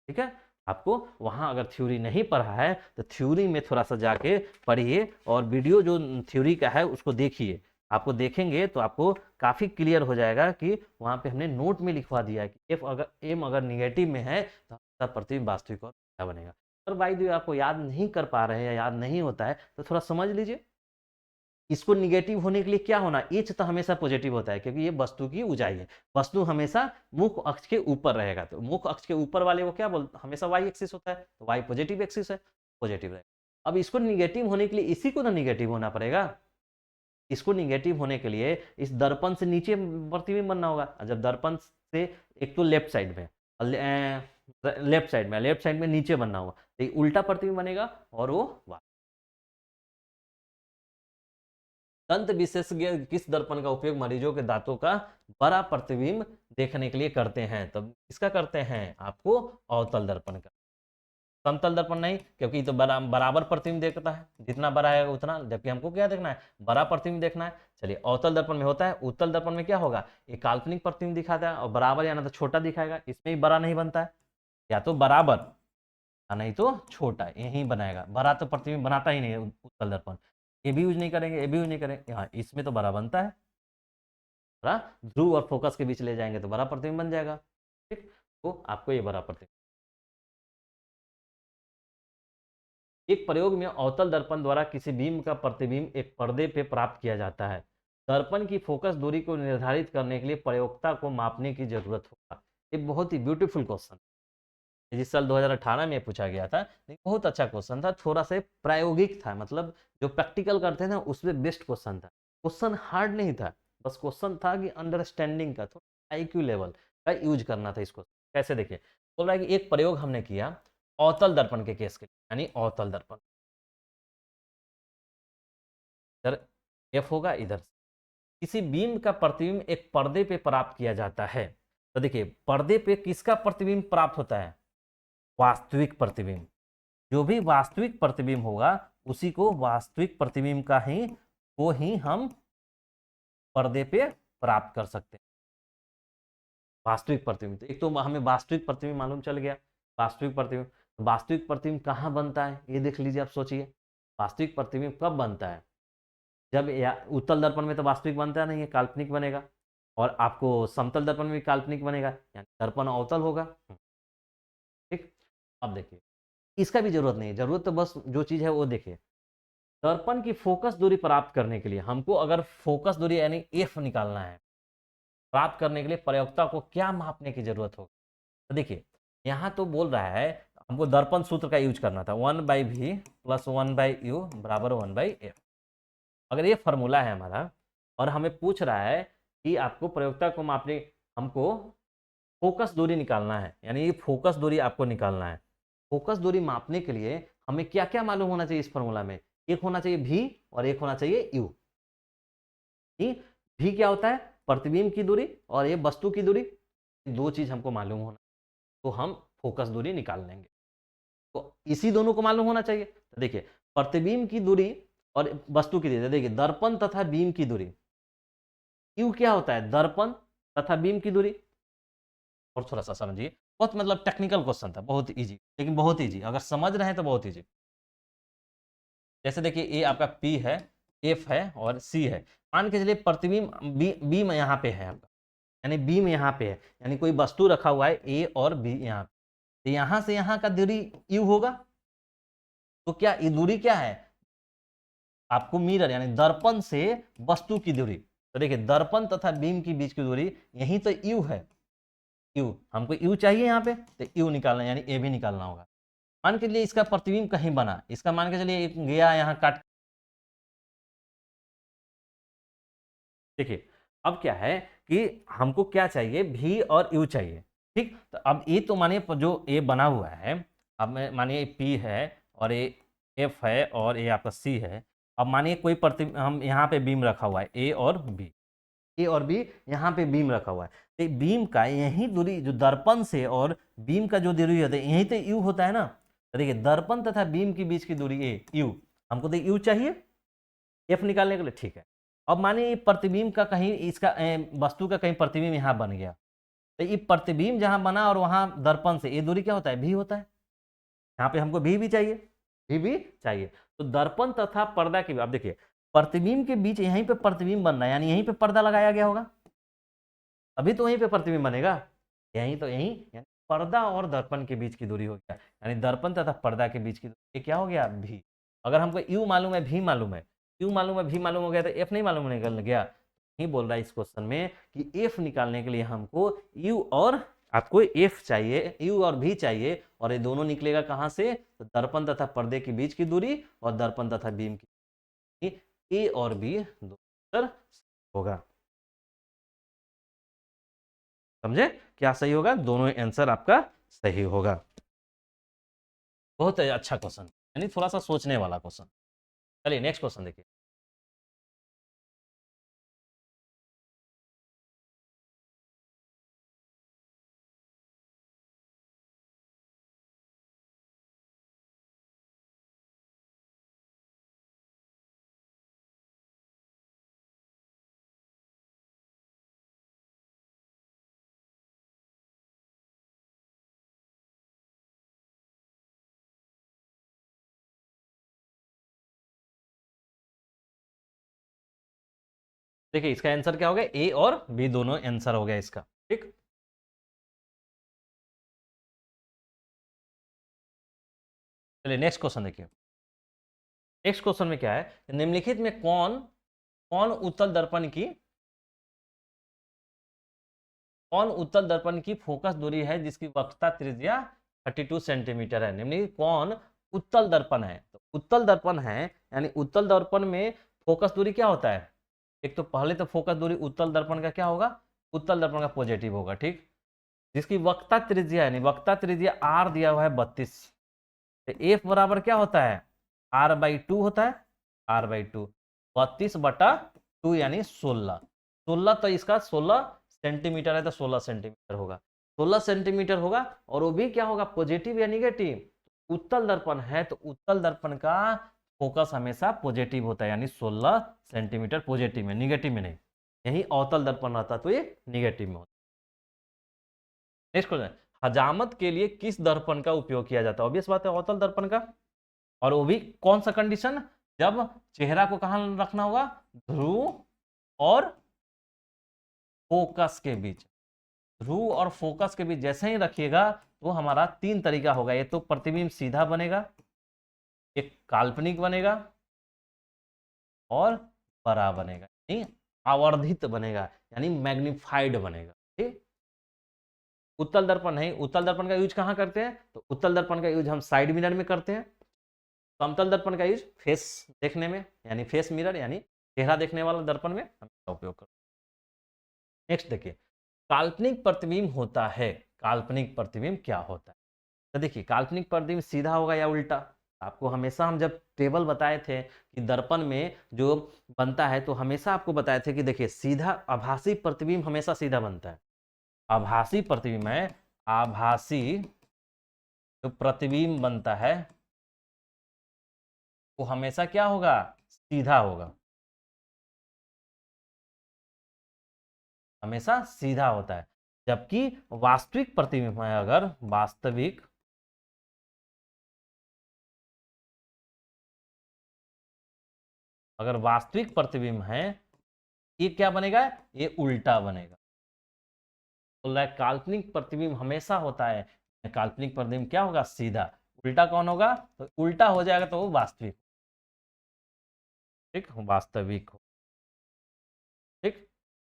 ठीक है। आपको वहां अगर थ्योरी नहीं पढ़ा है तो थ्योरी में थोड़ा सा जाके पढ़िए, और वीडियो जो थ्योरी का है उसको देखिए, आपको देखेंगे तो आपको काफी क्लियर हो जाएगा कि वहां पे हमने नोट में लिखवा दिया है कि एफ अगर एम अगर निगेटिव में है तो प्रतिबिंब वास्तविक और क्या बनेगा। और भाई जो आपको याद नहीं कर पा रहे हैं या याद नहीं होता है तो थोड़ा समझ लीजिए, इसको निगेटिव होने के लिए क्या होना, एच तो हमेशा पॉजिटिव होता है क्योंकि ये वस्तु की ऊंचाई है, वस्तु हमेशा मुख्य अक्ष के ऊपर रहेगा, तो मुख्य अक्ष के ऊपर वाले को क्या बोलते, हमेशा वाई एक्सिस होता है, तो वाई पॉजिटिव एक्सिस है, पॉजिटिव रहेगा। अब इसको निगेटिव होने के लिए इसी को तो निगेटिव होना पड़ेगा, इसको निगेटिव होने के लिए इस दर्पण से नीचे प्रतिबिंब बनना होगा, जब दर्पण से एक तो लेफ्ट साइड में, लेफ्ट साइड में नीचे बनना होगा तो उल्टा प्रतिबिंब बनेगा और वो दंत विशेषज्ञ किस दर्पण का उपयोग मरीजों के दांतों का बड़ा प्रतिबिंब देखने के लिए करते हैं, तब किसका करते हैं, आपको अवतल दर्पण का। समतल दर्पण नहीं, क्योंकि तो बराबर प्रतिबिंब देखता है, जितना बड़ा है उतना, जबकि हमको क्या देखना है, बड़ा प्रतिबिंब देखना है। चलिए अवतल दर्पण में होता है, उत्तल दर्पण में क्या होगा, एक काल्पनिक प्रतिबिंब दिखाता है और बराबर या ना तो छोटा दिखाएगा, इसमें भी बड़ा नहीं बनता है, या तो बराबर नहीं तो छोटा यही बनाएगा, बड़ा तो प्रतिबिंब बनाता ही नहीं है उत्तल दर्पण, ये भी यूज नहीं करेंगे, ये भी यूज नहीं करेंगे, हाँ इसमें तो बड़ा बनता है, बड़ा ध्रुव और फोकस के बीच ले जाएंगे तो बड़ा प्रतिबिंब बन जाएगा, ठीक। तो आपको ये बड़ा प्रतिबिंब, एक प्रयोग में अवतल दर्पण द्वारा किसी बीम का प्रतिबिंब एक पर्दे पे प्राप्त किया जाता है, दर्पण की फोकस दूरी को निर्धारित करने के लिए प्रयोक्ता को मापने की जरूरत होगा। ये बहुत ही ब्यूटीफुल क्वेश्चन, जिस साल 2018 में पूछा गया था, लेकिन बहुत अच्छा क्वेश्चन था, थोड़ा सा प्रायोगिक था, मतलब जो प्रैक्टिकल करते थे उसमें बेस्ट क्वेश्चन था, क्वेश्चन हार्ड नहीं था, बस क्वेश्चन था कि अंडरस्टैंडिंग का, थोड़ा आईक्यू लेवल का यूज करना था इसको। कैसे देखिए, बोल रहा है कि एक प्रयोग हमने किया अवतल दर्पण के केस के लिए, यानी अवतल दर्पण, इधर एफ होगा, इधर किसी बीम का प्रतिबिंब एक पर्दे पे प्राप्त किया जाता है, तो देखिए पर्दे पे किसका प्रतिबिंब प्राप्त होता है, वास्तविक प्रतिबिंब, जो भी वास्तविक प्रतिबिंब होगा उसी को वास्तविक प्रतिबिंब का ही, वो ही हम पर्दे पे प्राप्त कर सकते हैं। वास्तविक प्रतिबिंब, तो एक तो हमें वास्तविक प्रतिबिंब मालूम चल गया। वास्तविक प्रतिबिंब, तो वास्तविक प्रतिबिंब कहाँ बनता है ये देख लीजिए, आप सोचिए वास्तविक प्रतिबिंब कब बनता है? जब उत्तल दर्पण में तो वास्तविक बनता नहीं है, काल्पनिक बनेगा। और आपको समतल दर्पण में भी काल्पनिक बनेगा, यानी दर्पण अवतल होगा। ठीक, अब देखिए इसका भी जरूरत नहीं है, जरूरत तो बस जो चीज है वो देखिए, दर्पण की फोकस दूरी प्राप्त करने के लिए हमको अगर फोकस दूरी यानी एफ निकालना है, प्राप्त करने के लिए प्रयोक्ता को क्या मापने की जरूरत होगी? तो देखिए यहाँ तो बोल रहा है हमको दर्पण सूत्र का यूज करना था, 1/v प्लस 1/u बराबर 1/f। अगर ये फॉर्मूला है हमारा और हमें पूछ रहा है कि आपको प्रयोक्ता को मापने, हमको फोकस दूरी निकालना है, यानी ये फोकस दूरी आपको निकालना है। फोकस दूरी मापने के लिए हमें क्या क्या मालूम होना चाहिए इस फॉर्मूला में? एक होना चाहिए v और एक होना चाहिए u। v क्या होता है? प्रतिबिंब की दूरी, और ये वस्तु की दूरी। दो चीज हमको मालूम होना, तो हम फोकस दूरी निकाल लेंगे। तो इसी दोनों को मालूम होना चाहिए। तो देखिए प्रतिबिंब की दूरी और वस्तु की दूरी, देखिए दर्पण तथा बीम की दूरी, u क्या होता है? दर्पण तथा बीम की दूरी। और थोड़ा सा समझिए, बहुत मतलब टेक्निकल क्वेश्चन था, बहुत इजी, लेकिन बहुत इजी अगर समझ रहे हैं तो बहुत इजी। जैसे देखिए ए आपका P है, F है और C है। मान के चलिए प्रतिबिंब बीम यहाँ पे है आपका, यानी बीम यहाँ पे है, यानी कोई वस्तु रखा हुआ है A और B यहाँ पे, तो यहाँ से यहाँ का दूरी U होगा। तो क्या ये दूरी क्या है? आपको मिरर यानी दर्पण से वस्तु की दूरी। तो देखिए दर्पण तथा बीम के बीच की दूरी यही तो U है। U हमको U चाहिए यहाँ पे, तो U निकालना यानी A भी निकालना होगा। मान के लिए इसका प्रतिबिंब कहीं बना, इसका मान के चलिए गया यहाँ काट। देखिए अब क्या है कि हमको क्या चाहिए, भी और यू चाहिए। ठीक, तो अब ये तो मानिए जो ए बना हुआ है, अब मानिए पी है और ये एफ है और ये आपका सी है। अब मानिए कोई प्रति हम यहाँ पे बीम रखा हुआ है ए और बी, ए और बी यहाँ पे बीम रखा हुआ है। तो बीम का यही दूरी जो दर्पण से और बीम का जो दूरी होता है यही तो यू होता है ना। तो देखिए दर्पण तथा बीम के बीच की दूरी ए यू, हमको तो यू चाहिए एफ निकालने के लिए। ठीक है, अब मानिए प्रतिबिंब का कहीं इसका वस्तु का कहीं प्रतिबिंब यहाँ बन गया, तो ये प्रतिबिंब जहाँ बना और वहाँ दर्पण से ये दूरी क्या होता है? भी होता है। यहाँ पे हमको भी चाहिए, भी चाहिए। तो दर्पण तथा पर्दा के, अब देखिए प्रतिबिंब के बीच यहीं पे प्रतिबिंब बन रहा है, यानी यहीं पे पर्दा लगाया गया होगा, अभी तो वहीं पे प्रतिबिंब बनेगा। यहीं तो यहीं, यानी पर्दा और दर्पण के बीच की दूरी हो गया, यानी दर्पण तथा पर्दा के बीच की दूरी क्या हो गया? भी। अगर हमको यू मालूम है, भी मालूम है, यू मालूम है, भी मालूम हो गया, तो एफ नहीं मालूम निकल गया। नहीं बोल रहा है इस क्वेश्चन में कि एफ निकालने के लिए हमको यू और आपको एफ चाहिए, यू और भी चाहिए, और ये दोनों निकलेगा कहाँ से? तो दर्पण तथा पर्दे के बीच की दूरी और दर्पण तथा बीम की, ए और बी दोनों होगा। समझे क्या सही होगा? दोनों आंसर आपका सही होगा। बहुत अच्छा क्वेश्चन, यानी थोड़ा सा सोचने वाला क्वेश्चन। चलिए नेक्स्ट क्वेश्चन देखिए। देखिए इसका आंसर क्या हो गया? ए और बी दोनों आंसर हो गया इसका। ठीक, चलिए नेक्स्ट क्वेश्चन देखिए। नेक्स्ट क्वेश्चन में क्या है, निम्नलिखित में कौन कौन उत्तल दर्पण की कौन उत्तल दर्पण की फोकस दूरी है जिसकी वक्रता त्रिज्या 32 सेंटीमीटर है? निम्नलिखित कौन उत्तल दर्पण है? तो उत्तल दर्पण है, यानी उत्तल दर्पण में फोकस दूरी क्या होता है? एक तो पहले तो फोकस दूरी उत्तल दर्पण का क्या होगा? उत्तल दर्पण का पॉजिटिव होगा। ठीक, जिसकी वक्रता त्रिज्या यानी वक्रता त्रिज्या आर दिया हुआ है 32, तो एफ बराबर क्या होता है? r/2 होता है, r/2 32/2 यानी 16। 16 तो इसका 16 सेंटीमीटर है, तो 16 सेंटीमीटर होगा, 16 सेंटीमीटर होगा। और वो भी क्या होगा? पॉजिटिव या निगेटिव? उत्तल दर्पण है तो उत्तल दर्पण का फोकस हमेशा पॉजिटिव होता है, यानी 16 सेंटीमीटर पॉजिटिव में, निगेटिव में नहीं। यही अवतल दर्पण रहता तो ये निगेटिव में होता। नेक्स्ट क्वेश्चन, हजामत के लिए किस दर्पण का उपयोग किया जाता है? ऑब्वियस बात है अवतल दर्पण का, और वो भी कौन सा कंडीशन, जब चेहरा को कहां रखना होगा, ध्रुव और फोकस के बीच। ध्रुव और फोकस के बीच जैसे ही रखिएगा तो हमारा तीन तरीका होगा, ये तो प्रतिबिंब सीधा बनेगा, एक काल्पनिक बनेगा और बड़ा बनेगा, यानी आवर्धित बनेगा, यानी मैग्निफाइड बनेगा। ठीक, उत्तल दर्पण नहीं, उत्तल दर्पण का यूज कहां करते हैं, तो उत्तल दर्पण का यूज हम साइड मिरर में करते हैं। समतल दर्पण का यूज फेस देखने में, यानी फेस मिरर, यानी चेहरा देखने वाला दर्पण में हम इसका उपयोग करते हैं। नेक्स्ट देखिए, काल्पनिक प्रतिबिंब होता है। काल्पनिक प्रतिबिंब क्या होता है? तो देखिए, काल्पनिक प्रतिबिंब सीधा होगा या उल्टा। आपको हमेशा हम जब टेबल बताए थे कि दर्पण में जो बनता है, तो हमेशा आपको बताए थे कि देखिए सीधा, आभासी प्रतिबिंब हमेशा सीधा बनता है। आभासी प्रतिबिंब है, आभासी जो प्रतिबिंब बनता है वो हमेशा क्या होगा, सीधा होगा, हमेशा सीधा होता है। जबकि वास्तविक प्रतिबिंब है, अगर वास्तविक अगर वास्तविक प्रतिबिंब है, ये क्या बनेगा, ये उल्टा बनेगा। तो काल्पनिक प्रतिबिंब हमेशा होता है, काल्पनिक प्रतिबिंब क्या होगा, सीधा। उल्टा कौन होगा, तो उल्टा हो जाएगा तो वो वास्तविक। ठीक, वास्तविक हो। ठीक,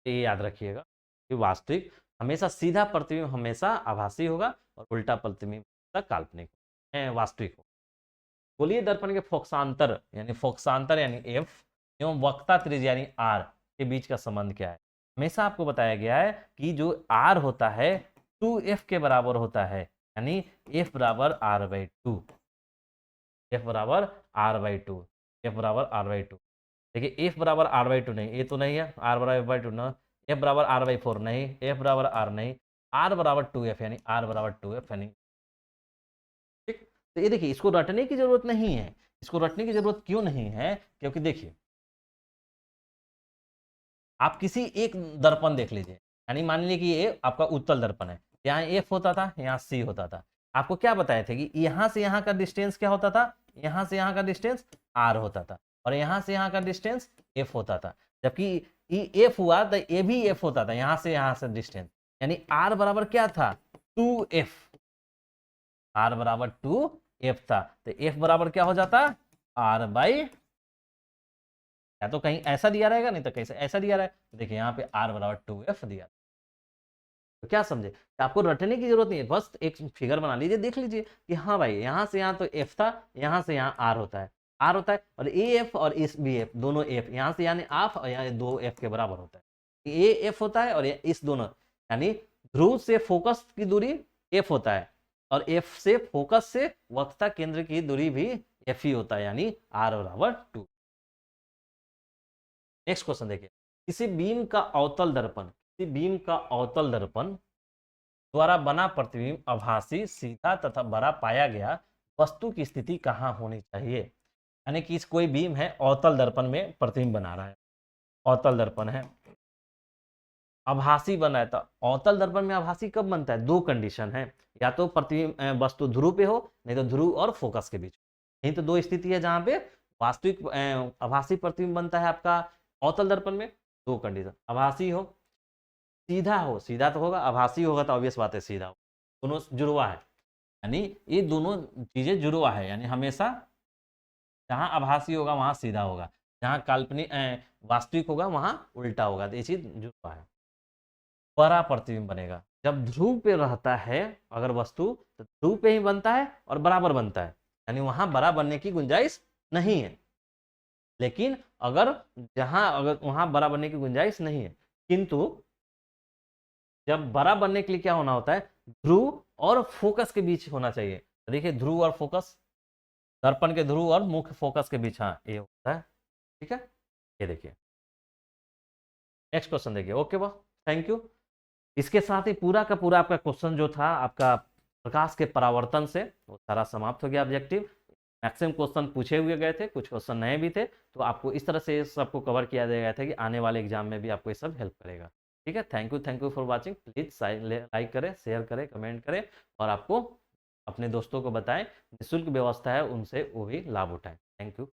ये याद रखिएगा कि वास्तविक हमेशा सीधा प्रतिबिंब हमेशा आभासी होगा और उल्टा प्रतिबिंब काल्पनिक वास्तविक हो। गोलीय दर्पण के फोक्सांतर यानी एफ एवं वक्ता त्रिज्या यानी आर के बीच का संबंध क्या है? हमेशा आपको बताया गया है कि जो आर होता है 2f के बराबर होता है, यानी f बराबर आर बाई टू, एफ बराबर आर बाई टू, एफ बराबर आर बाई टू। देखिए एफ बराबर आर बाई टू नहीं, ये तो नहीं है, आर बराबर एफ बाई टू ना, एफ बराबर आर बाई फोर नहीं, एफ बराबर आर नहीं, आर बराबर टू एफ, यानी आर बराबर टू एफ, यानी ठीक। तो ये देखिए, इसको रटने की जरूरत नहीं है। इसको रटने की जरूरत क्यों नहीं है, क्योंकि देखिए आप किसी एक दर्पण देख लीजिए, यानी मान लीजिए कि ये आपका उत्तल दर्पण है, यहाँ एफ होता था, यहाँ सी होता था। आपको क्या बताए थे कि यहाँ से यहाँ का डिस्टेंस क्या होता था, यहाँ से यहाँ का डिस्टेंस आर होता था, और यहाँ से यहाँ का डिस्टेंस एफ होता था। जबकि ये एफ हुआ तो ये भी एफ होता था, यहाँ से डिस्टेंस, यानी आर बराबर क्या था, 2f, आर बराबर 2f था। तो f बराबर क्या हो जाता, आर बाई, या तो कहीं ऐसा दिया रहेगा, नहीं तो कैसे ऐसा दिया रहेगा। देखिए यहाँ पे आर बराबर 2f दिया। तो क्या समझे, आपको रटने की जरूरत नहीं है, बस एक फिगर बना लीजिए, देख लीजिए कि हाँ भाई यहाँ से यहाँ तो f था, यहाँ से यहाँ r होता है, r होता है, और ए एफ और इस बी एफ दोनों f, यहाँ से यानी आप और यहाँ दो f के बराबर होता है। ए एफ होता है और इस दोनों, यानी ध्रुव से फोकस की दूरी f होता है, और f से फोकस से वक्रता केंद्र की दूरी भी f ही होता है, यानी r बराबर 2। नेक्स्ट क्वेश्चन देखिए, किसी बीम का अवतल दर्पण द्वारा बना प्रतिबिंब आभासी, सीधा तथा बड़ा पाया गया वस्तु की स्थिति कहाँ होनी चाहिए? यानी कि कोई बीम है, अवतल दर्पण में प्रतिबिंब बना रहा है, अवतल दर्पण है, आभासी बना है। तो अवतल दर्पण में आभासी कब बनता है, दो कंडीशन है, या तो प्रतिबिंब वस्तु ध्रुव पे हो, नहीं तो ध्रुव और फोकस के बीच। यही तो दो स्थिति है जहां पे वास्तविक आभासी प्रतिबिंब बनता है आपका अवतल दर्पण में। दो कंडीशन, आभासी हो, सीधा हो, सीधा तो होगा, आभासी होगा तो ऑब्वियस बात है सीधा हो, दोनों जुड़वा है, यानी ये दोनों चीजें जुड़वा है, यानी हमेशा जहां आभासी होगा वहां सीधा होगा, जहां काल्पनिक वास्तविक होगा वहां उल्टा होगा, तो ये चीज जुड़वा है। बड़ा प्रतिबिंब बनेगा जब ध्रुव पे रहता है, अगर वस्तु तो ध्रुव पे ही बनता है और बराबर बनता है, यानी वहां बड़ा बनने की गुंजाइश नहीं है। लेकिन अगर वहां बड़ा बनने की गुंजाइश नहीं है, किंतु जब बड़ा बनने के लिए क्या होना होता है, ध्रुव और फोकस के बीच होना चाहिए। देखिए ध्रुव और फोकस, दर्पण के ध्रुव और मुख्य फोकस के बीच, हाँ ये होता है। ठीक है, ये देखिए नेक्स्ट क्वेश्चन देखिए। ओके बा, थैंक यू। इसके साथ ही पूरा का पूरा आपका क्वेश्चन जो था आपका प्रकाश के परावर्तन से, वो सारा समाप्त हो गया ऑब्जेक्टिव। मैक्सिमम क्वेश्चन पूछे हुए गए थे, कुछ क्वेश्चन नए भी थे, तो आपको इस तरह से सबको कवर किया गया था कि आने वाले एग्जाम में भी आपको ये सब हेल्प करेगा। ठीक है, thank you for watching. Please like करें, शेयर करें, कमेंट करें, और आपको अपने दोस्तों को बताएं, निःशुल्क व्यवस्था है उनसे वो भी लाभ उठाएं। Thank you.